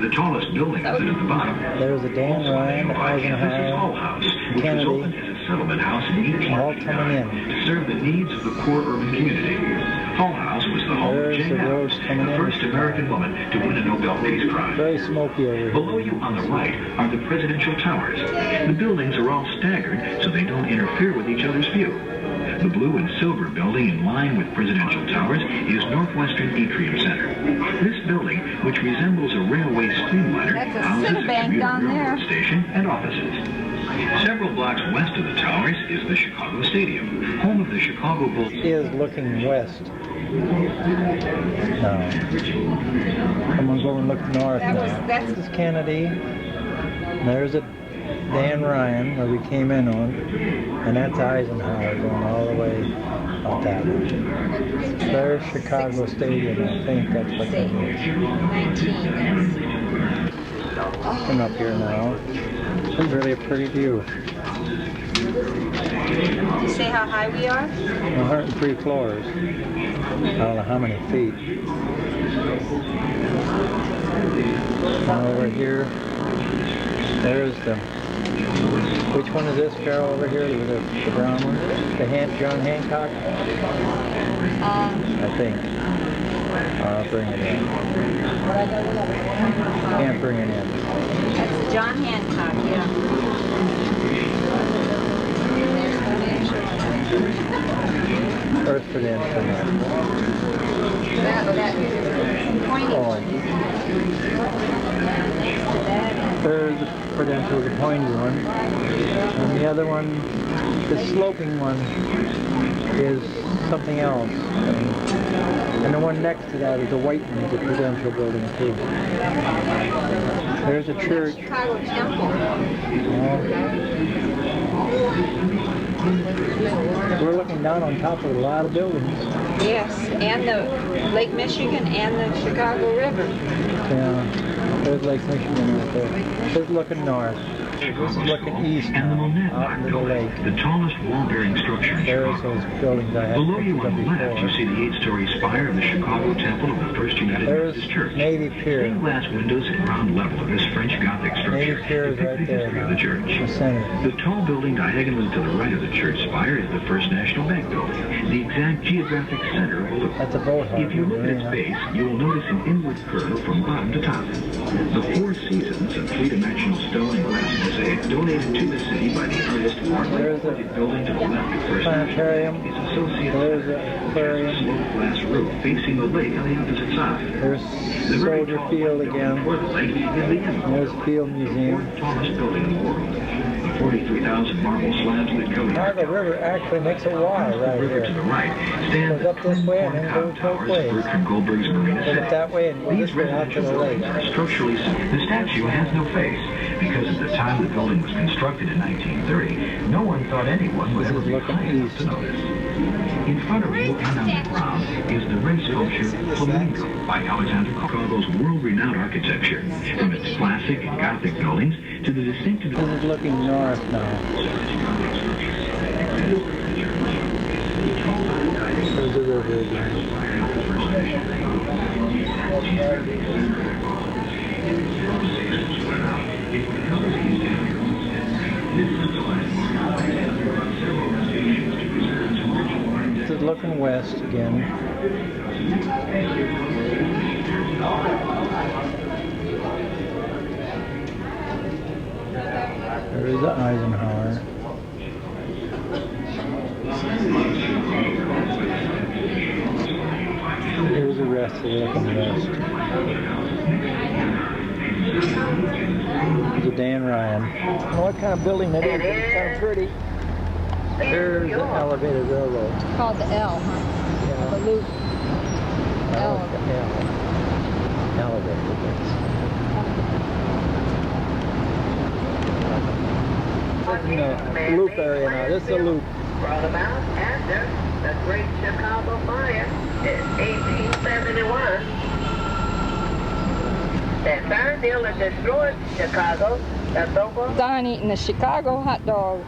The tallest building is at the bottom. There's a Dan Ryan, This is Hull House, which was opened as a settlement house in 1899 to serve the needs of the poor urban community. Hull House was the home of Chien, the first American woman to win a Nobel Peace Prize. Very smoky over here. Below you on the right are the presidential towers. The buildings are all staggered so they don't interfere with each other's view. The blue and silver building in line with presidential towers is Northwestern Atrium Center. This building, which resembles a railway streamliner, houses a commuter railroad station and offices. Several blocks west of the towers is the Chicago Stadium, home of the Chicago Bulls. Is looking west. No. I'm going to go and look north now. This is Kennedy. There's a Dan Ryan, where we came in on. And that's Eisenhower going all the way up that way. There's Chicago Stadium. I think that's what that is. 19. Come up here now. This is really a pretty view. Did you say how high we are? 103 floors. I don't know how many feet. And over here, there's the... Which one is this, Carol, over here? The brown one? The John Hancock? I think. I'll bring it in. Can't bring it in. That's John Hancock, yeah. Earthford Instrument. That pointy one. There's the Prudential, the pointy one. And the other one, the sloping one, is something else. And the one next to that is the white one, the Prudential building too. There's a church. Chicago Temple. We're looking down on top of a lot of buildings. Yes, and the Lake Michigan and the Chicago River. Yeah, there's Lake Michigan right there. This is looking north. This is looking east and the now, Monette out into the lake. the tallest wall-bearing structure in There's Chicago. those buildings I had Below pictures you of on the left, you before. see the 8-story spire of the Chicago Temple of the First United There's Methodist Church. Navy Pier. Stained glass windows at ground level of this French Gothic Navy structure Pier is depict right the there history of now, the church. the center. The tall building diagonally to the right of the church spire is the First National Bank building, the exact geographic center of the loop. That's a boat harbor. If you look at its base, you will notice an inward curve from bottom to top. The Four Seasons, a three-dimensional stone and glass mosaic donated to the city by the artist There's a building to the left of First planetarium. is associated There's with an a aquarium. sloped glass roof facing the lake on the opposite side. There's The very Soldier tall Field white building again. toward the lake is the There's Field Museum. fourth tallest building in the world. The 43,000 marble slabs that cover the Chicago River actually makes a Y right river to here. the right stand Goes up this way and then goes both towers ways. of Bertrand Goldberg's Marina Goes City. up that way and goes These this way out to the residential lake. buildings are structurally sound. The statue has no face because at the time the building was constructed in 1930, no one thought anyone would This ever is be looking high enough to east. notice. In front of you and on the ground is the race sculpture Flamingo by Alexander Chicago's world-renowned architecture, from its classic and Gothic buildings to the distinctive... This is looking north now. There's the river again. This is looking west again. There is the Eisenhower. Here's the rest of the looking west. There's a Dan Ryan. I don't know what kind of building that is, but it's kind of pretty. Here's the elevated railroad. It's called the L, huh? Yeah. The loop. L. Elevated. This is the loop area now. This is the loop. Brought about after the Great Chicago Fire in 1871. That fire deal that destroyed Chicago, the local... Don eating the Chicago hot dog.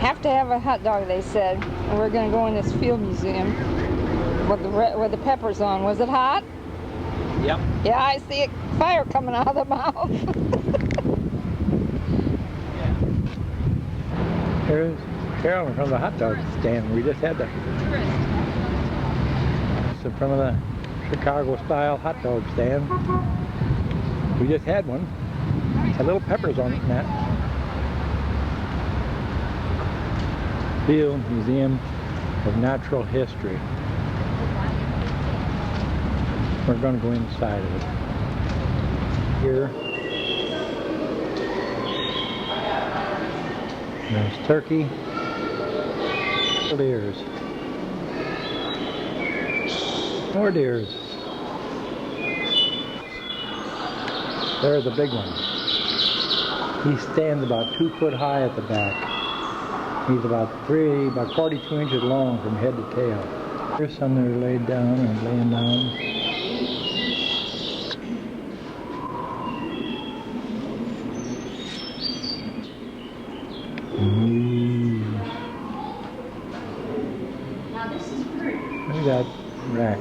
Have to have a hot dog, they said. And we're going to go in this field museum with the peppers on. Was it hot? Yep. Yeah, I see it, fire coming out of the mouth. Here's Carolyn from the hot dog stand. We just had that. It's in front of the Chicago style hot dog stand. We just had one. Had little peppers on it and that. Field Museum of Natural History. We're going to go inside of it. Here. There's turkey. Deers. More deers. There's a big one. He stands about 2 foot high at the back. He's about 42 inches long from head to tail. There's some that are laid down and laying down. Now this is pretty. Look at that rack.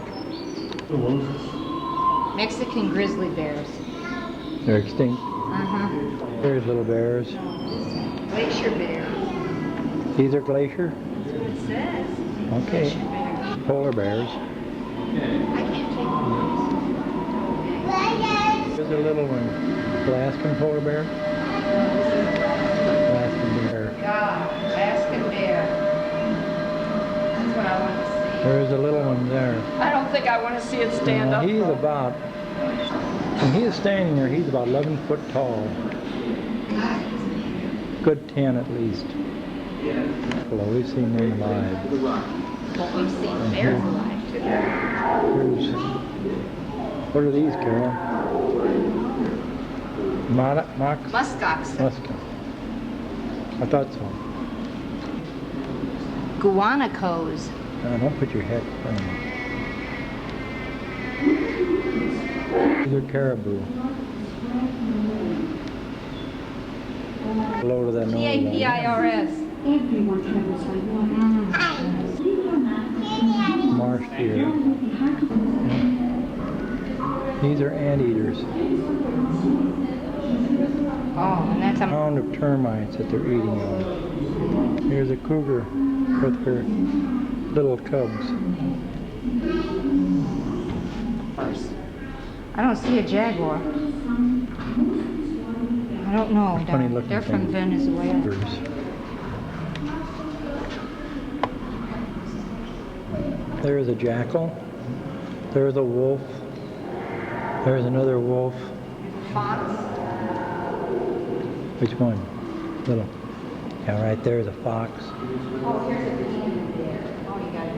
Mexican grizzly bears. They're extinct. Uh-huh. There's little bears. Glacier bear. These are glacier? That's what it says. Okay. Polar bears. I can't take There's a little one. Alaskan polar bear. Alaskan bear. Yeah, Alaskan bear. That's what I want to see. There's a little one there. I don't think I want to see it stand up. He's about, when he is standing there, he's about 11 foot tall. Good 10 at least. Well, we've seen them live. Well, we've seen bears alive too. Here's, what are these, Carol? Muskox. Musk. I thought so. Guanacos. Don't put your head in front of me. These are caribou. Low to that nose. C-A-P-I-R-S. Marsh deer. Yeah. These are anteaters. Oh, and that's a mound of termites that they're eating on. Here's a cougar with her little cubs. I don't see a jaguar. I don't know. Funny looking They're from Venezuela. There's a jackal. There's a wolf. There's another wolf. Fox. Which one? Little. Yeah, right there is a fox. Oh, here's a panda bear. Oh, you got it.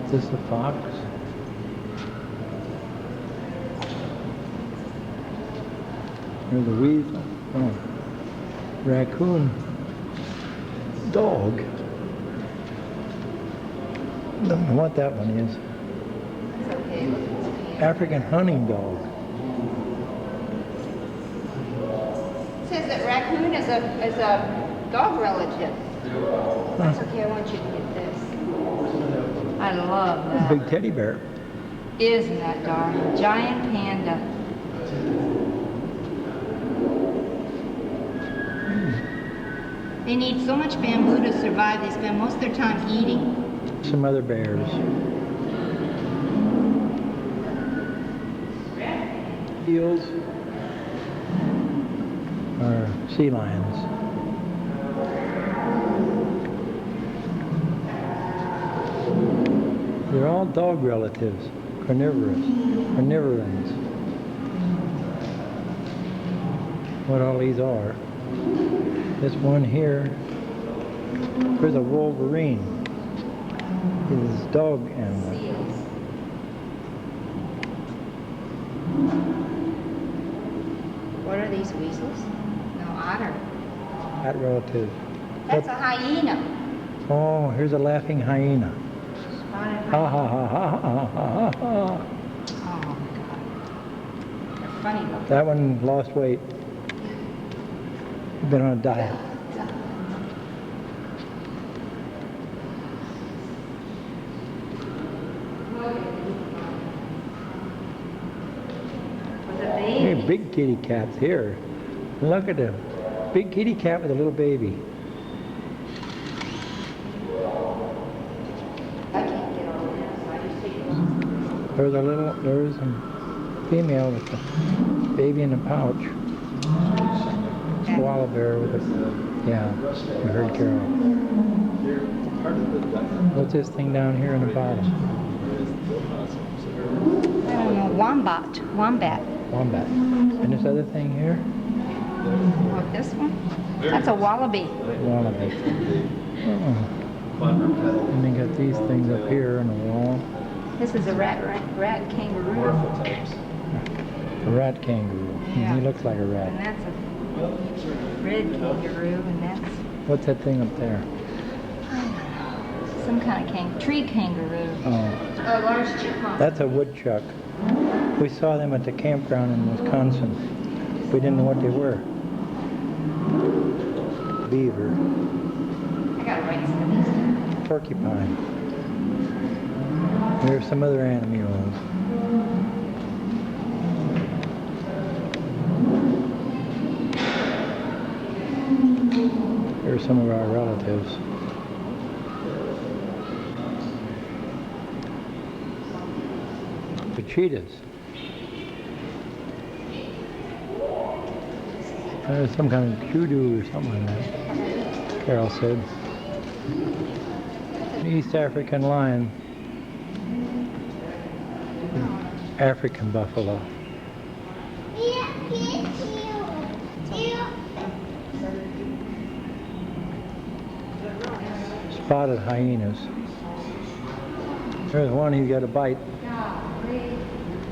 Is this a fox? There's a weasel. Oh. Raccoon. Dog. Don't know what that one is. It's okay. Look at this panda. African hunting dog. It says that raccoon is a dog relative. That's okay. I want you to get this. I love that. Big teddy bear. Isn't that darling? Giant panda. They need so much bamboo to survive. They spend most of their time eating. Some other bears. Eels are sea lions. They're all dog relatives, carnivorans. What all these are. This one here, there's a wolverine. It's a dog animal. What are these weasels? No, otter. That relative. That's a hyena. Oh, here's a laughing hyena. Spotted Ha ha ha ha ha ha ha ha. Oh my God. They're funny looking. That one lost weight. Been on a diet. Hey, big kitty cats here. Look at them. Big kitty cat with a little baby. There's a female with a baby in a pouch. Koala bear with a, yeah, you heard Carol. What's this thing down here in the bottom? I don't know, wombat. Wombat. And this other thing here? What, this one? That's a wallaby. Wallaby. Oh. And they got these things up here on the wall. This is a rat kangaroo. A rat kangaroo. Yeah. He looks like a rat. And that's a red kangaroo, and that's What's that thing up there? some kind of tree kangaroo. Oh. A large chipmunk. That's a woodchuck. We saw them at the campground in Wisconsin. We didn't know what they were. Beaver. I gotta write some of these down. Porcupine. There's some other animals. Here's some of our relatives. The cheetahs. There's some kind of kudu or something like that, Carol said. An East African lion. African buffalo. Spotted hyenas. There's one, he's got a bite.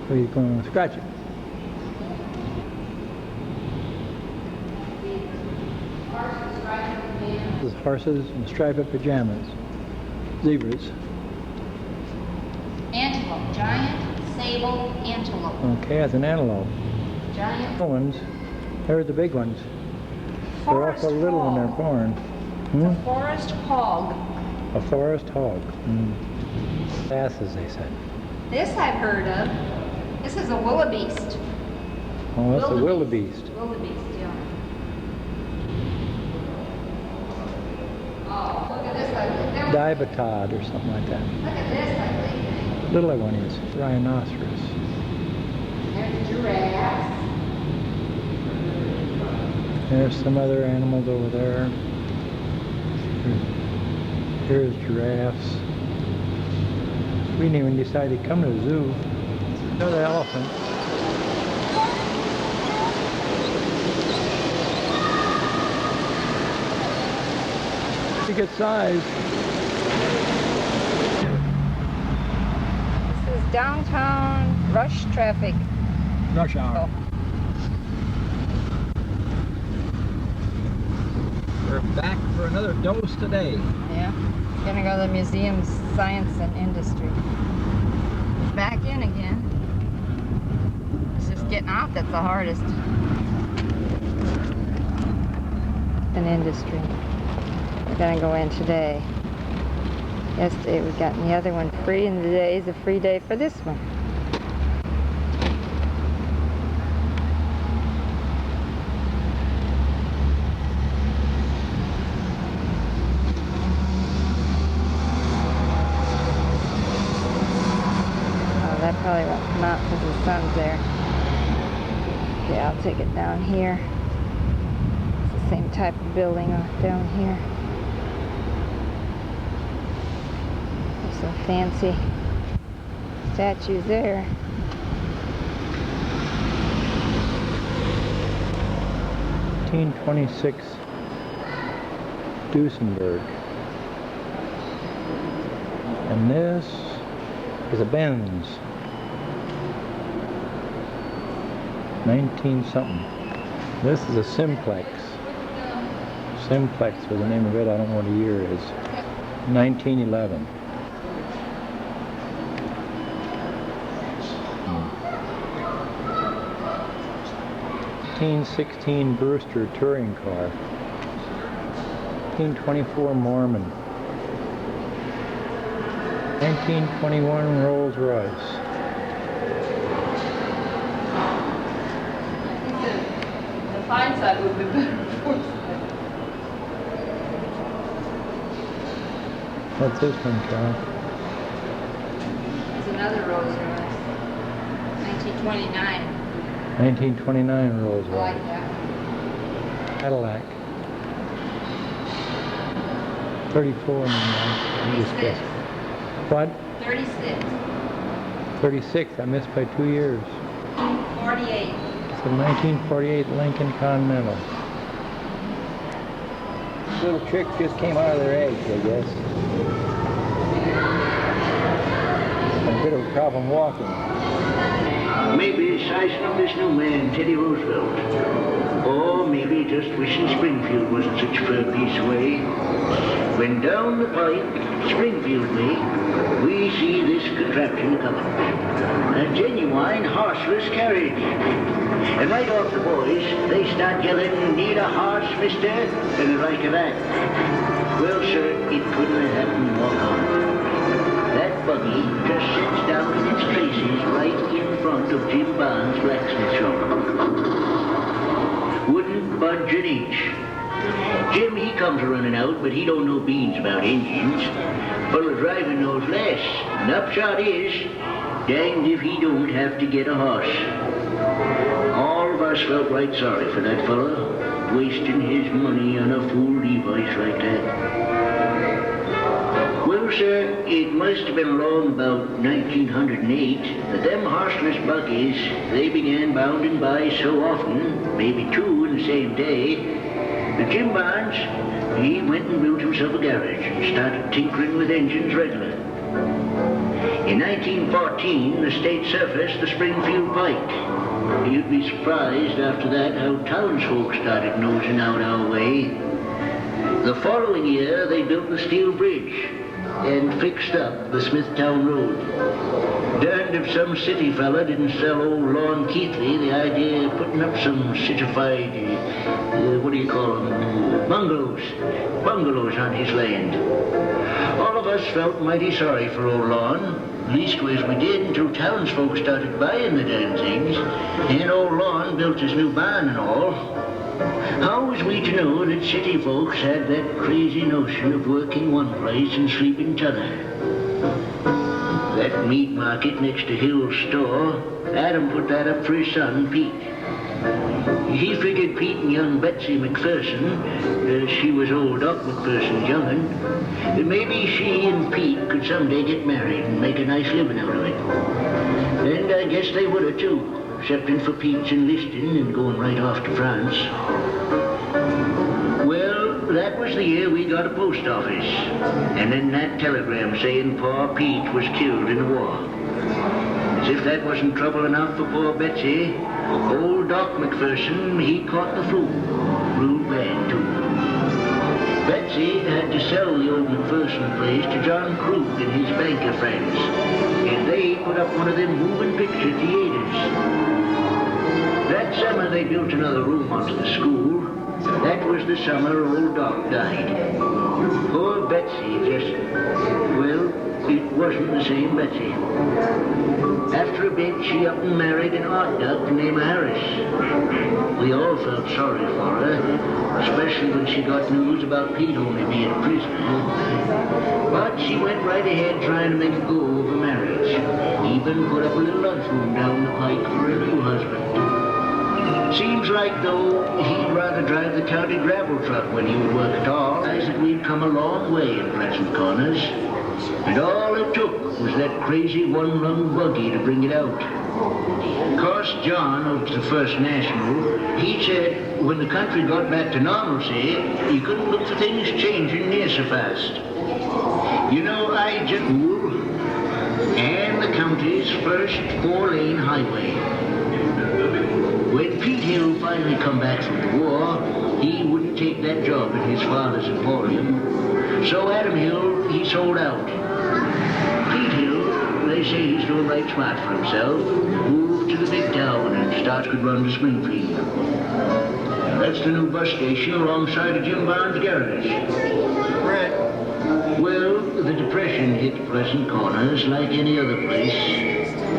So he's going to scratch it. There's horses in striped pajamas. Zebras. Antelope, giant sable antelope. Okay, that's an antelope. Giant. Little ones. There's the big ones. Forest They're also little when they're hog. born. A forest hog. A forest hog. Asses, they said. This I've heard of. This is a wildebeest. Oh, that's a wildebeest. Wildebeest, yeah. Oh, look at this. Dibatod or something like that. Look at this, I think. Little one is rhinoceros. There's giraffes. There's some other animals over there. Here's giraffes. We didn't even decide to come to the zoo. There's the elephant. It's a good size. This is downtown rush traffic. Rush hour. We're back for another dose today. Yeah. Gonna go to the Museum of Science and Industry. Back in again. It's just getting out that's the hardest. An industry. We're gonna go in today. Yesterday we got the other one free, and today is a free day for this one. That probably won't come out because the sun's there. Okay, I'll take it down here. It's the same type of building down here. There's some fancy statues there. (1826) Duesenberg. And this is a Benz. 19-something. This is a Simplex. Simplex was the name of it. I don't know what the year is. 1911. (1816) Brewster touring car. 1824 Mormon. 1921 Rolls Royce. The fine side would be better. What's this one, Carol? There's another Rolls Royce. 1929. 1929 Rolls I Royce. like that. Cadillac. 34 36. What? 36. 36. I missed by 2 years. 48. It's a 1948 Lincoln Continental. Little chicks just came out of their eggs, I guess. A bit of a problem walking. Maybe sizing up this new man, Teddy Roosevelt. Or maybe just wishing Springfield wasn't such a fair piece away. When down the pike, Springfield way, we see this contraption coming. A genuine horseless carriage. And right off the boys, they start yelling, "Need a horse, mister?" and the like of that. Well, sir, it couldn't have happened more common. That buggy just sits down in its traces right in front of Jim Bond's blacksmith shop. Wouldn't budge an inch. Jim, he comes running out, but he don't know beans about engines. Fella driving knows less. And upshot is, danged if he don't have to get a horse. All of us felt right sorry for that fella, wasting his money on a fool device like that. Well, sir, it must have been along about 1908 that them horseless buggies, they began bounding by so often, maybe two in the same day, that Jim Barnes, he went and built himself a garage and started tinkering with engines regular. In 1914, the state surfaced the Springfield Pike. You'd be surprised after that how townsfolk started nosing out our way. The following year, they built the steel bridge. and fixed up the Smithtown Road. Darned if some city fella didn't sell old Lon Keithley the idea of putting up some certified, what do you call them, bungalows on his land. All of us felt mighty sorry for old Lon. Leastways we did until townsfolk started buying the damn things, and old Lon built his new barn and all. How was we to know that city folks had that crazy notion of working one place and sleeping t'other? That meat market next to Hill's store, Adam put that up for his son, Pete. He figured Pete and young Betsy McPherson, she was old Doc McPherson's young'un, that maybe she and Pete could someday get married and make a nice living out of it. And I guess they would have too, excepting for Pete's enlisting and going right off to France. Well, that was the year we got a post office, and then that telegram saying poor Pete was killed in the war. As if that wasn't trouble enough for poor Betsy, old Doc McPherson, he caught the flu. Real bad, too. Betsy had to sell the old McPherson place to John Krug and his banker friends, and they put up one of them moving picture theaters. That summer they built another room onto the school. That was the summer old Doc died. Poor Betsy just, well, it wasn't the same Betsy. After a bit, she up and married an art duck named Harris. We all felt sorry for her, especially when she got news about Pete only being a prisoner. But she went right ahead trying to make a go of her marriage. Even put up a little lunchroom down the pike for her new husband. Seems like, though, he'd rather drive the county gravel truck when he would work at all, as that we'd come a long way in Pleasant Corners. And all it took was that crazy one-lung buggy to bring it out. Of course, John, of the First National, he said when the country got back to normalcy, you couldn't look for things changing near so fast. You know, I just and the county's first 4-lane highway. When Pete Hill finally come back from the war, he wouldn't take that job at his father's emporium. So Adam Hill, he sold out. Pete Hill, they say he's doing right smart for himself, moved to the big town and started to run to Springfield. That's the new bus station alongside of Jim Barnes' garage. Well, the Depression hit Pleasant Corners like any other place.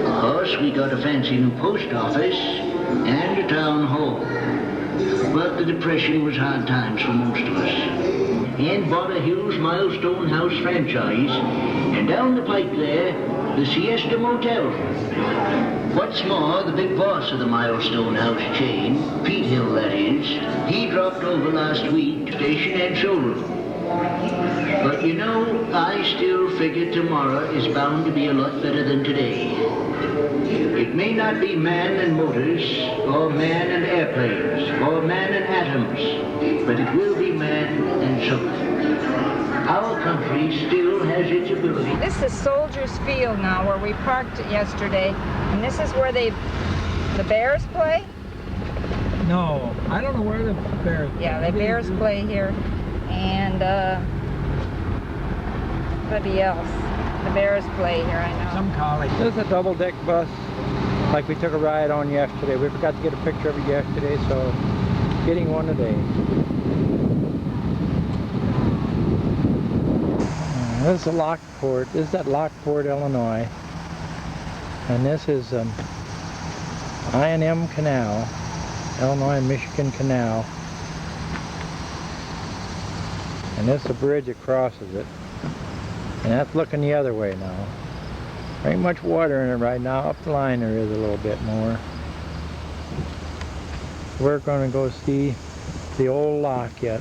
Of course, we got a fancy new post office and a town hall. But the Depression was hard times for most of us. And Bonner Hill's Milestone House franchise, and down the pike there, the Siesta Motel. What's more, the big boss of the Milestone House chain, Pete Hill that is, he dropped over last week to station and showroom. But you know, I still figure tomorrow is bound to be a lot better than today. It may not be man and motors, or man and airplanes, or man and atoms, but it will be man and something. Our country still has its ability. This is Soldiers Field now, where we parked yesterday, and this is where the Bears play? No, I don't know where the Bears play. Yeah, the Bears play here, and somebody else. The Bears play here, I know. Some college. This is a double-deck bus, like we took a ride on yesterday. We forgot to get a picture of it yesterday, so getting one today. This is Lockport. This is at Lockport, Illinois, and this is I&M Canal, Illinois-Michigan Canal, and this is a bridge that crosses it. And that's looking the other way now. There ain't much water in it right now. Up the line there is a little bit more. We're going to go see the old lock yet.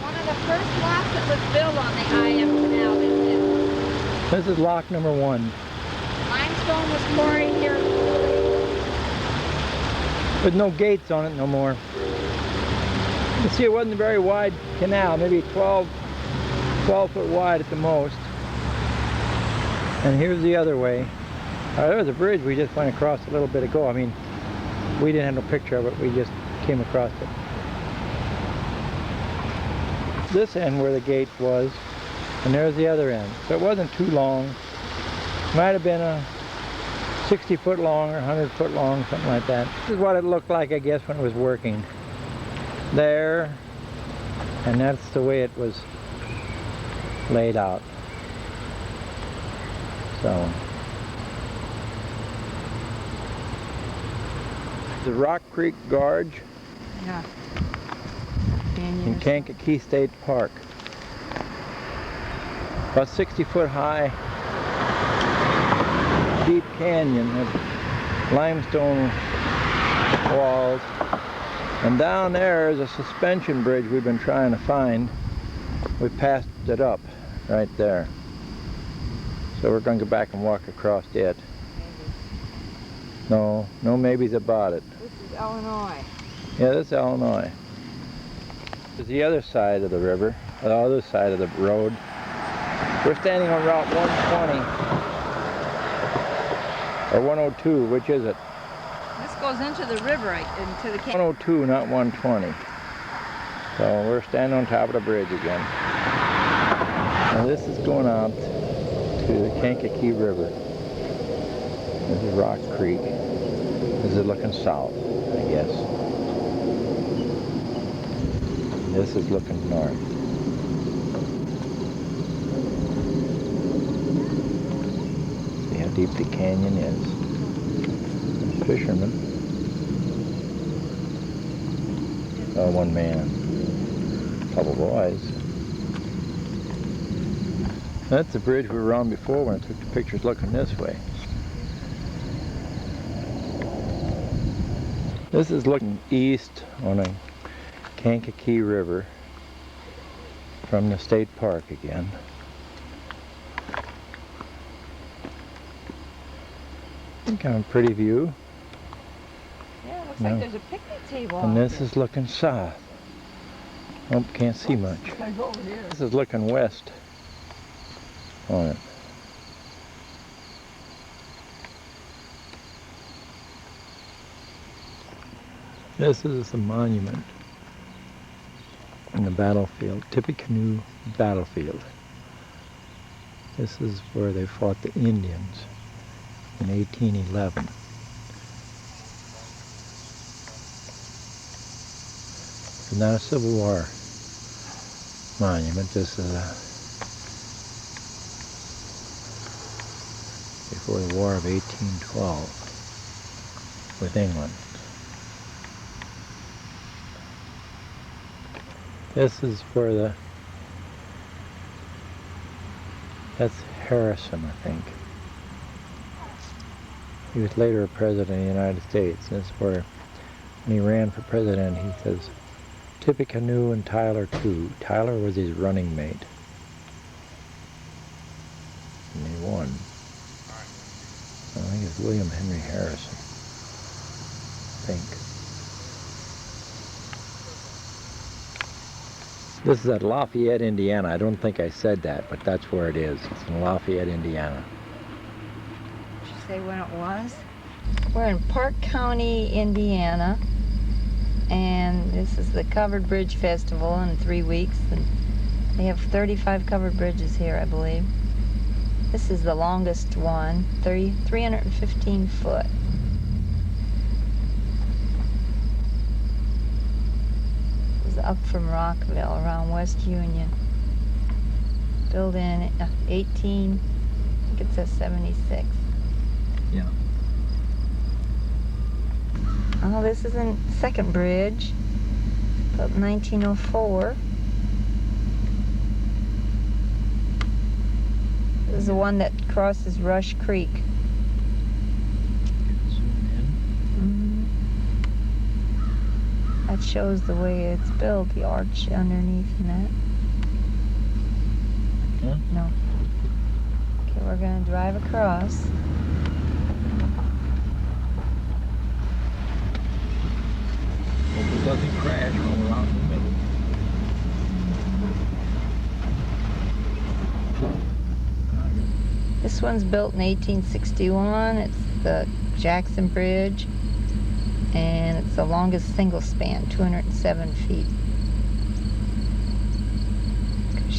One of the first locks that was built on the I&M Canal. This is lock number 1. Limestone was quarried here. With no gates on it no more. You see, it wasn't a very wide canal, maybe 12 foot wide at the most. And here's the other way. There was a bridge we just went across a little bit ago. I mean, we didn't have no picture of it, we just came across it. this end where the gate was, and there's the other end. So it wasn't too long. Might have been a 60 foot long or 100 foot long, something like that. This is what it looked like, I guess, when it was working. There, and that's the way it was laid out. So, the Rock Creek Gorge in Kankakee State Park. About 60 foot high, deep canyon of limestone walls. And down there is a suspension bridge we've been trying to find. We passed it up right there. So we're going to go back and walk across it. No maybes about it. This is Illinois. Yeah, this is Illinois. This is the other side of the river, the other side of the road. We're standing on Route 120. Or 102, which is it? This goes into the river, into the canyon. 102, not 120. So we're standing on top of the bridge again. Now this is going out to the Kankakee River. This is Rock Creek. This is looking south, I guess. This is looking north. See how deep the canyon is. Fishermen. Oh, one man. A couple boys. That's the bridge we were on before when I took the pictures looking this way. This is looking east on a Kankakee River from the state park again. Kind of a pretty view. Yeah, it looks like there's a picnic table. And this is looking south. Oh, can't see much. This is looking west on it. This is the monument in the battlefield, Tippecanoe battlefield. This is where they fought the Indians in 1811. It's not a Civil War monument. This is before the War of 1812 with England. This is where that's Harrison, I think. He was later a president of the United States. This is where, when he ran for president, he says, Tippecanoe and Tyler too. Tyler was his running mate. And he won. I think it's William Henry Harrison. I think. This is at Lafayette, Indiana. I don't think I said that, but that's where it is. It's in Lafayette, Indiana. Did you say when it was? We're in Park County, Indiana, and this is the Covered Bridge Festival in 3 weeks. And they have 35 covered bridges here, I believe. This is the longest one, 315 foot. Up from Rockville, around West Union. Built in 18, I think it says 76. Yeah. Oh, this is a second bridge, built in 1904. This is the one that crosses Rush Creek. That shows the way it's built, the arch underneath and that. Huh? No. Okay, we're going to drive across. Hope it doesn't crash when we're out in the middle. This one's built in 1861. It's the Jackson Bridge. And it's the longest single span, 207 feet.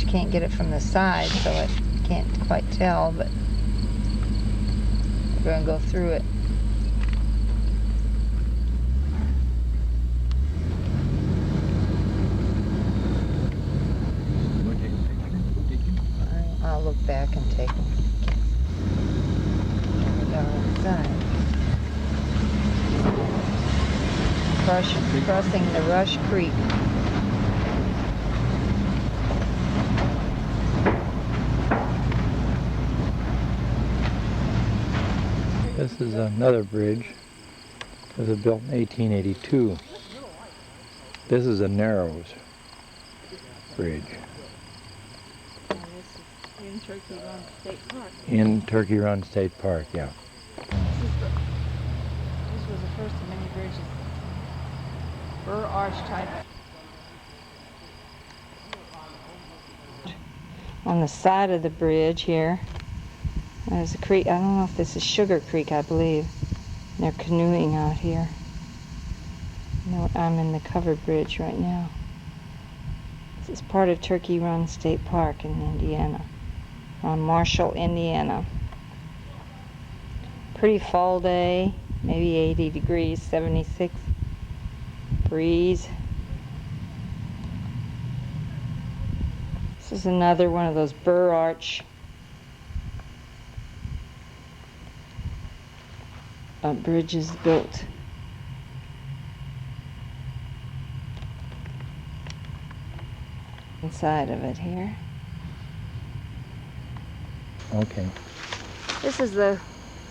can't get it from the side, so I can't quite tell, but we're going to go through it. I'll look back and take them. There we are inside. Crossing the Rush Creek. This is another bridge. It was built in 1882. This is a Narrows Bridge. In Turkey Run State Park. In Turkey Run State Park, yeah. This was the first of many bridges. Burr arch type. On the side of the bridge here, there's a creek. I don't know if this is Sugar Creek, I believe. They're canoeing out here. No, I'm in the covered bridge right now. This is part of Turkey Run State Park in Indiana. Marshall, Indiana. Pretty fall day, maybe 80 degrees, 76 breeze. This is another one of those Burr arch bridges built. Inside of it here. Okay. This is the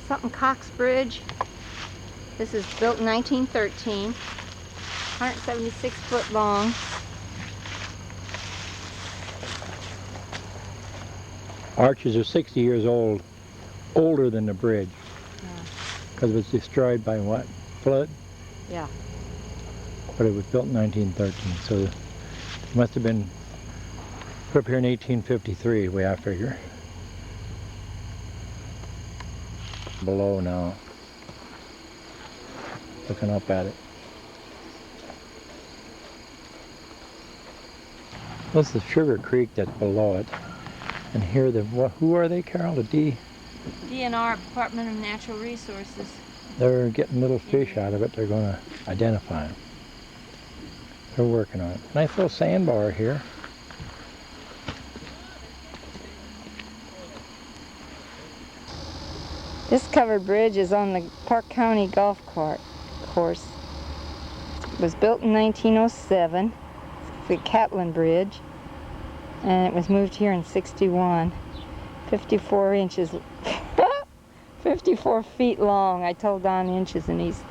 something Cox Bridge. This is built in 1913. 176 foot long. Arches are 60 years old, older than the bridge. Because it was destroyed by what? Flood? Yeah. But it was built in 1913, so it must have been put up here in 1853, the way I figure. Below now, looking up at it. This is Sugar Creek that's below it. And here, who are they, Carol? The DNR, Department of Natural Resources. They're getting little fish out of it. They're going to identify them. They're working on it. Nice little sandbar here. This covered bridge is on the Park County Golf Course. It was built in 1907. It's the Catlin Bridge. And it was moved here in 61. 54 inches, 54 feet long. I told Don inches and he's,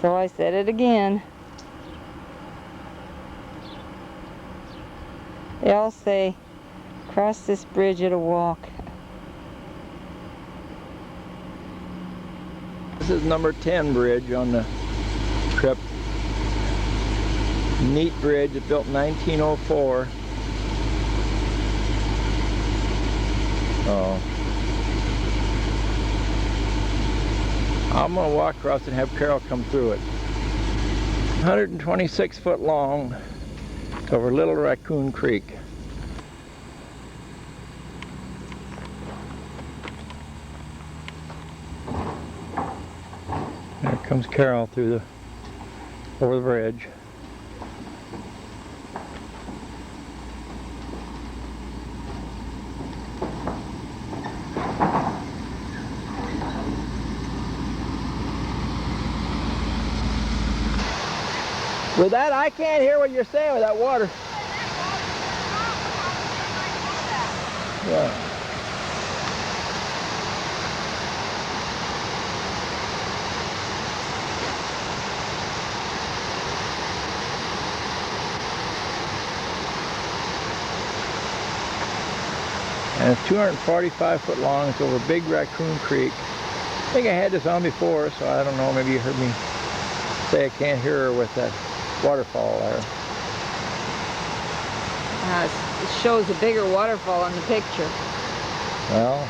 so I said it again. They all say, cross this bridge at a walk. This is number 10 bridge on the trip. Neat bridge, it's built in 1904. Oh. I'm going to walk across and have Carol come through it. 126 foot long over Little Raccoon Creek. There comes Carol through over the bridge. With that, I can't hear what you're saying with that water. Yeah. And it's 245 foot long. It's over Big Raccoon Creek. I think I had this on before, so I don't know. Maybe you heard me say I can't hear her with that waterfall there. It shows a bigger waterfall on the picture. Well,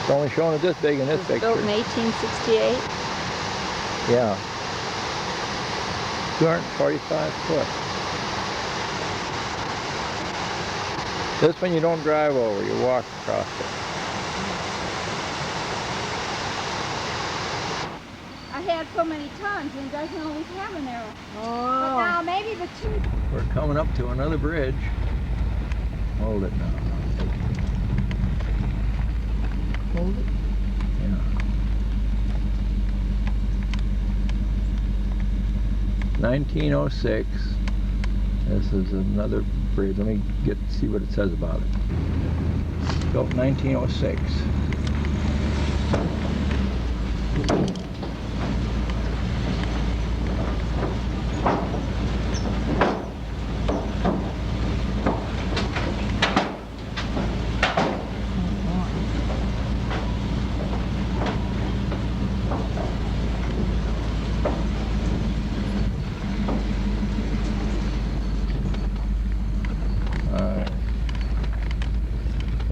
it's only showing it this big in this picture. Built in 1868? Yeah. 245 foot. This one you don't drive over, you walk across it. I had so many tons and it doesn't always have an arrow. Oh. But now maybe the two. We're coming up to another bridge. Hold it now. Hold it? Yeah. 1906. This is another bridge. Let me see what it says about it. Built 1906.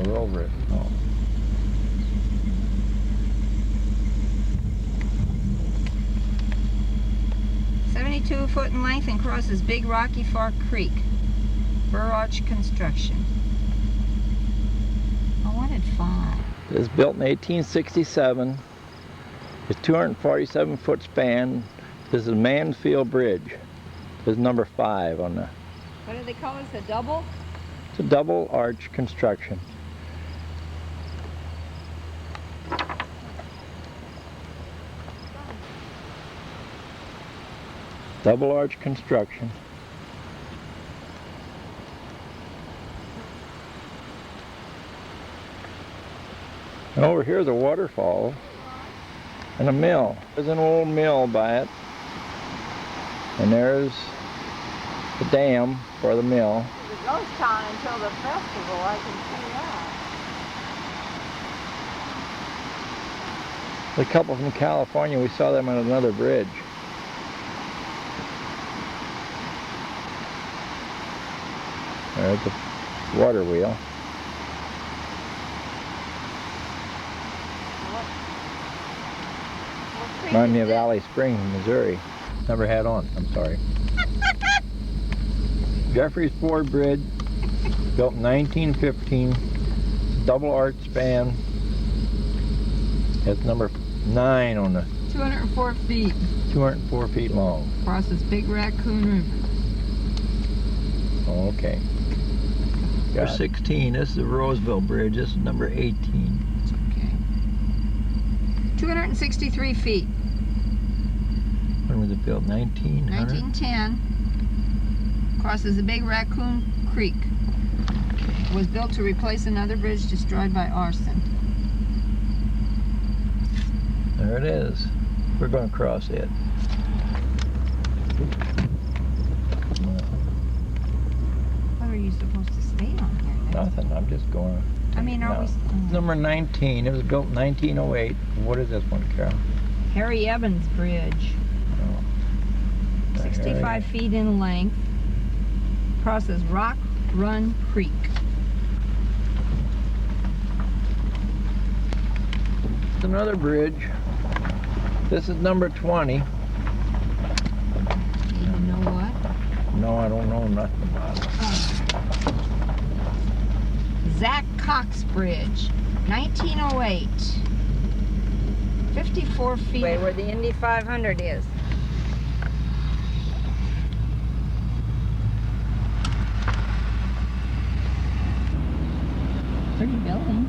We're over it. Oh. .72 in length and crosses Big Rocky Fork Creek. Burrage construction. I wanted 5. It was built in 1867. It's 247-foot span. This is Mansfield Bridge. This is number 5 on the. What do they call this? A double? It's a double arch construction. Double arch construction. And over here is a waterfall and a mill. There's an old mill by it. And there's the dam for the mill. It's a ghost town until the festival, I can see that. The couple from California, we saw them on another bridge. There's the water wheel. Remind me of Valley Springs, Missouri. Never had on, I'm sorry. Jeffries Ford Bridge, built in 1915. Double arch span. It's number 9 on the. 204 feet. 204 feet long. Crosses Big Raccoon River. Okay. Number 16, this is the Roseville Bridge, this is number 18. Okay. 263 feet. When was it built? 1900? 1910. Crosses the Big Raccoon Creek. Was built to replace another bridge destroyed by arson. There it is. We're going to cross it. What are you supposed to stay on here? Nothing, I'm just going. I mean, are we... Number 19, it was built in 1908. What is this one, Carol? Harry Evans Bridge. Oh. 65 feet in length. Crosses Rock Run Creek. It's another bridge. This is number 20. You don't know what? No, I don't know nothing about it. Zach Cox Bridge, 1908. 54 feet. Where the Indy 500 is. Pretty building.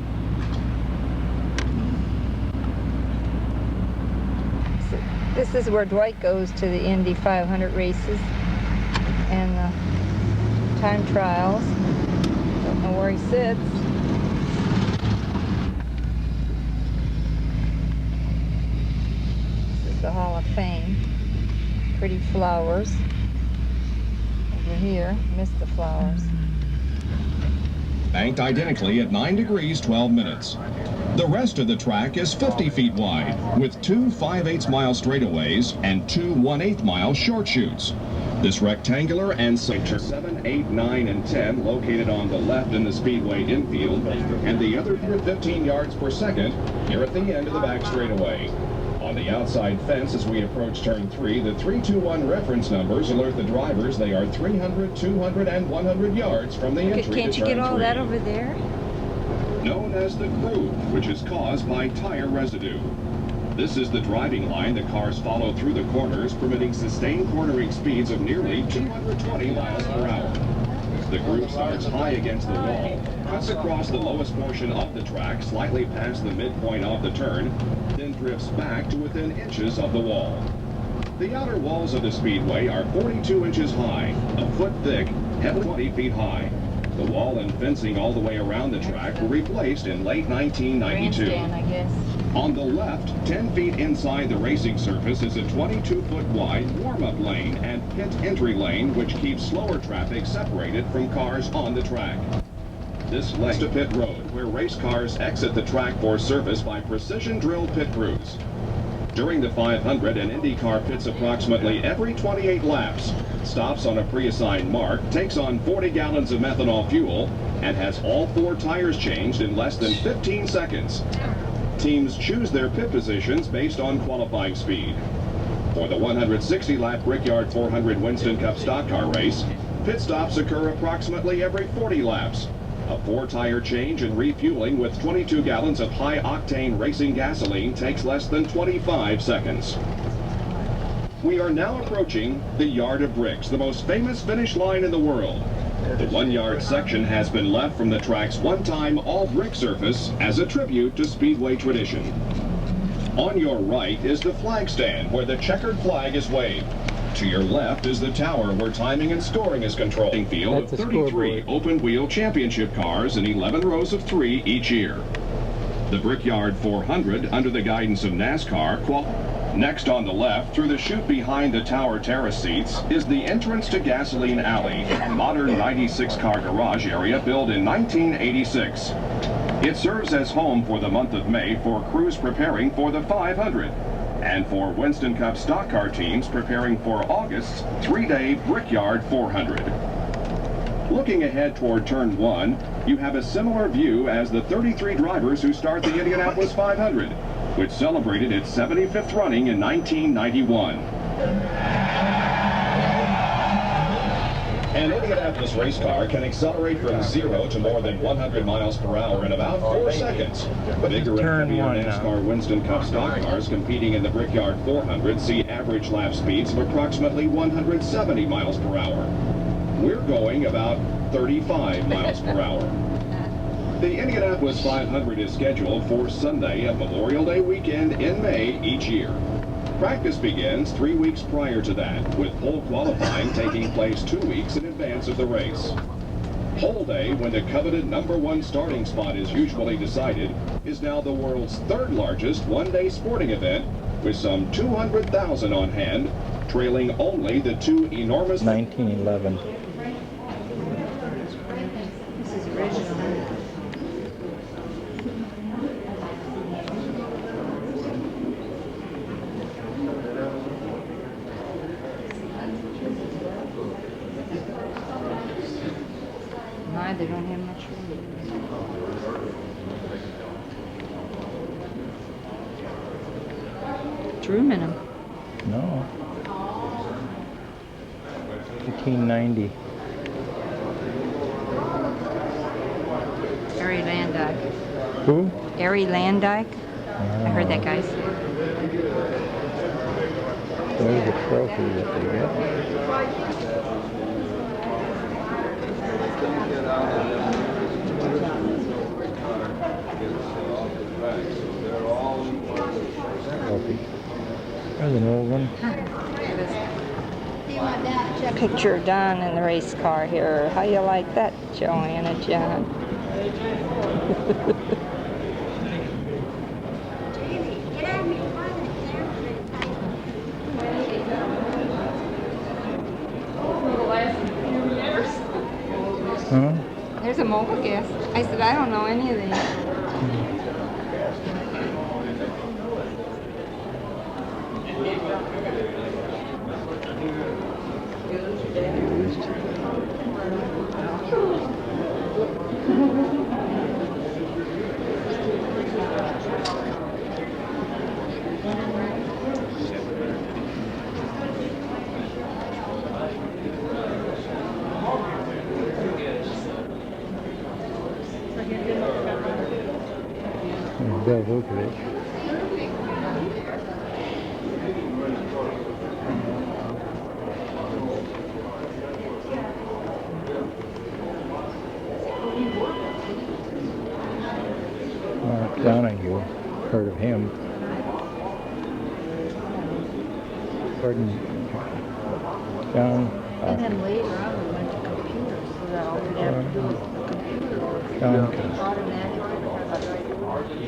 This is where Dwight goes to the Indy 500 races and the time trials. Don't know where he sits. This is the Hall of Fame. Pretty flowers. Over here, missed the flowers. Banked identically at 9 degrees 12 minutes. The rest of the track is 50 feet wide, with 2 5/8-mile straightaways and 2 1/8-mile short chutes. This rectangular and sector 7, 8, 9, and 10 located on the left in the speedway infield, and the other 15 yards per second here at the end of the back straightaway. On On the outside fence as we approach turn 3, the 321 reference numbers alert the drivers they are 300, 200, and 100 yards from the entry to turn 3. Can't you get all that over there? Known as the groove, which is caused by tire residue. This is the driving line the cars follow through the corners, permitting sustained cornering speeds of nearly 220 miles per hour. The groove starts high against the wall, cuts across the lowest portion of the track, slightly past the midpoint of the turn, then drifts back to within inches of the wall. The outer walls of the speedway are 42 inches high, a foot thick, heavily 20 feet high. The wall and fencing all the way around the track were replaced in late 1992. Grandstand, I guess. On the left, 10 feet inside the racing surface, is a 22-foot wide warm-up lane and pit entry lane, which keeps slower traffic separated from cars on the track. This leads to pit road, where race cars exit the track for service by precision-drilled pit crews. During the 500, an Indy car pits approximately every 28 laps, stops on a pre-assigned mark, takes on 40 gallons of methanol fuel, and has all 4 tires changed in less than 15 seconds. Teams choose their pit positions based on qualifying speed. For the 160-lap Brickyard 400 Winston Cup stock car race, pit stops occur approximately every 40 laps. A 4-tire change and refueling with 22 gallons of high-octane racing gasoline takes less than 25 seconds. We are now approaching the Yard of Bricks, the most famous finish line in the world. The 1-yard section has been left from the track's one-time all-brick surface as a tribute to Speedway tradition. On your right is the flag stand where the checkered flag is waved. To your left is the tower where timing and scoring is controlled. Field of 33 open-wheel championship cars in 11 rows of 3 each year. The Brickyard 400, under the guidance of NASCAR, next on the left, through the chute behind the tower terrace seats, is the entrance to Gasoline Alley, a modern 96-car garage area built in 1986. It serves as home for the month of May for crews preparing for the 500. And for Winston Cup stock car teams preparing for August's 3-day Brickyard 400. Looking ahead toward turn 1, you have a similar view as the 33 drivers who start the Indianapolis 500, which celebrated its 75th running in 1991. An Indianapolis race car can accelerate from 0 to more than 100 miles per hour in about 4 seconds. Bigger and heavier NASCAR Winston Cup stock cars competing in the Brickyard 400 see average lap speeds of approximately 170 miles per hour. We're going about 35 miles per hour. The Indianapolis 500 is scheduled for Sunday of Memorial Day weekend in May each year. Practice begins 3 weeks prior to that, with pole qualifying taking place 2 weeks in advance of the race. Pole Day, when the coveted #1 starting spot is usually decided, is now the world's 3rd largest one-day sporting event, with some 200,000 on hand, trailing only the 2 enormous... 1911. This is original. They don't have much room. Truman them. No. 1890. Harry Landike. Who? Harry Landike. I heard that, guys. There's a trophy that they get. There's an old one. Picture of Don in the race car here. How you like that, Joanna John? Huh? There's a mobile gas. I said, I don't know any of these. There's Bill Vukovich. Mark Donahue, heard of him. Gordon, John. And then later on we went to computers, so that all we have to do is computer. John. Automatically.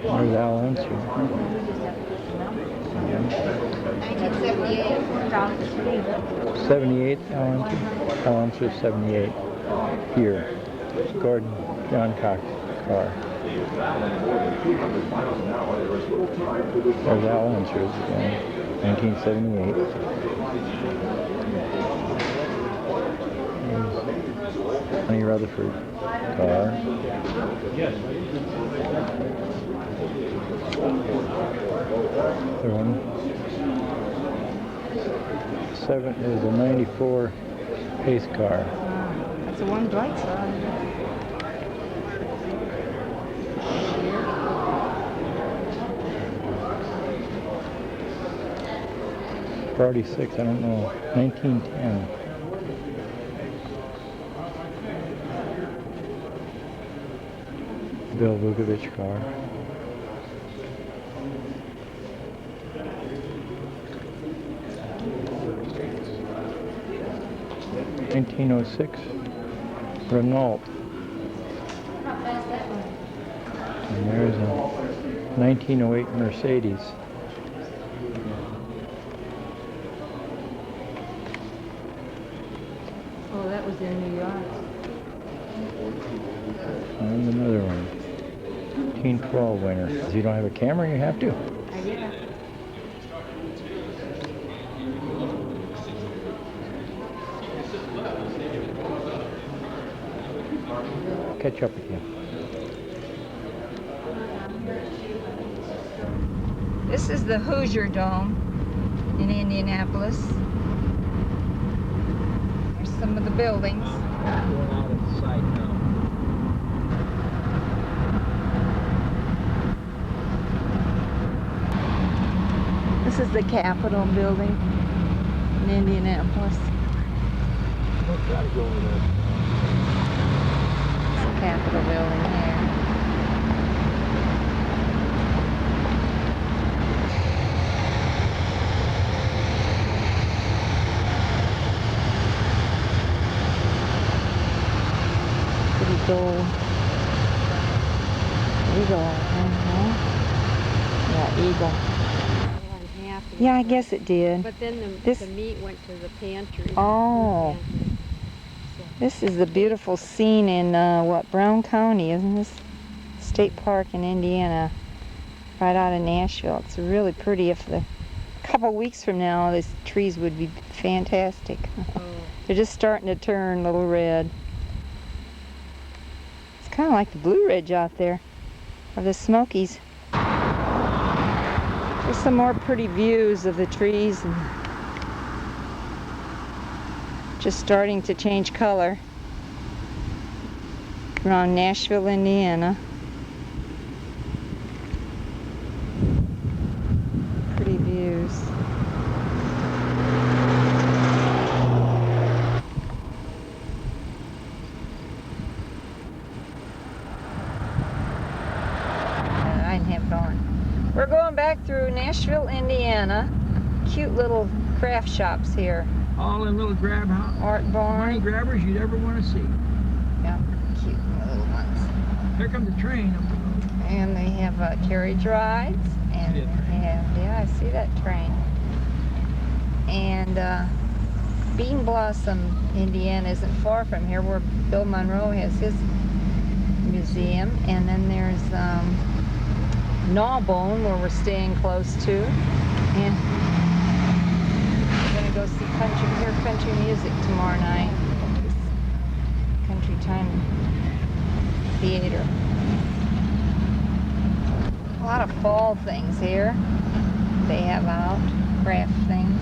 There's Al Unser. 1978. 78, Al Unser. Al Unser 78. Here. Gordon, John Cox car. There's Al Unser's again. 1978. There's Honey Rutherford car. Other one. There's a 94 pace car. That's the one Dwight saw. 46, I don't know, 1910. Bill Vukovich car. (1906) Renault. And there's a 1908 Mercedes. Oh, that was in New York. And another one. 1912 winner. If you don't have a camera, you have to. Yeah. Catch up with you. This is the Hoosier Dome in Indianapolis. There's some of the buildings. Going out of sight now. This is the Capitol building in Indianapolis. Don't try to go over there. It's the Capitol building here. Pretty cool. Eagle. Yeah, eagle. Yeah, I guess it did. But then This- the meat went to the pantry. Oh. This is the beautiful scene in, Brown County, isn't this? State Park in Indiana, right out of Nashville. It's really pretty. If a couple weeks from now, these trees would be fantastic. They're just starting to turn a little red. It's kind of like the Blue Ridge out there, or the Smokies. There's some more pretty views of the trees and just starting to change color around Nashville, Indiana. Pretty views. I didn't have it on. We're going back through Nashville, Indiana. Cute little craft shops here. All them little grab Art barn. money grabbers you'd ever want to see. Yeah, cute little ones. Here comes the train up the road. And they have carriage rides. And they have, yeah, I see that train. And Bean Blossom, Indiana isn't far from here, where Bill Monroe has his museum. And then there's Gnawbone, where we're staying close to. And we're going to go see country music tomorrow night. Country Time Theater. A lot of fall things here. They have out, craft things.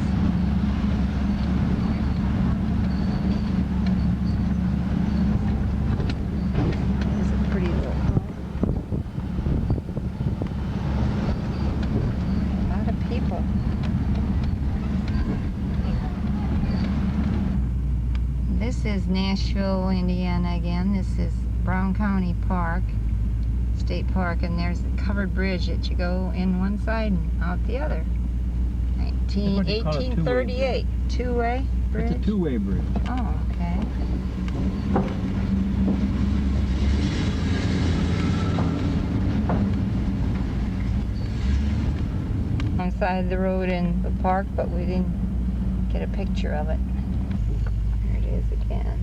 It's a pretty little home. is Nashville, Indiana again. This is Brown County Park, State Park, and there's a covered bridge that you go in one side and out the other. 1838. Two-way bridge? It's a two-way bridge. Oh, okay. On the side of the road in the park, but we didn't get a picture of it. There it is again.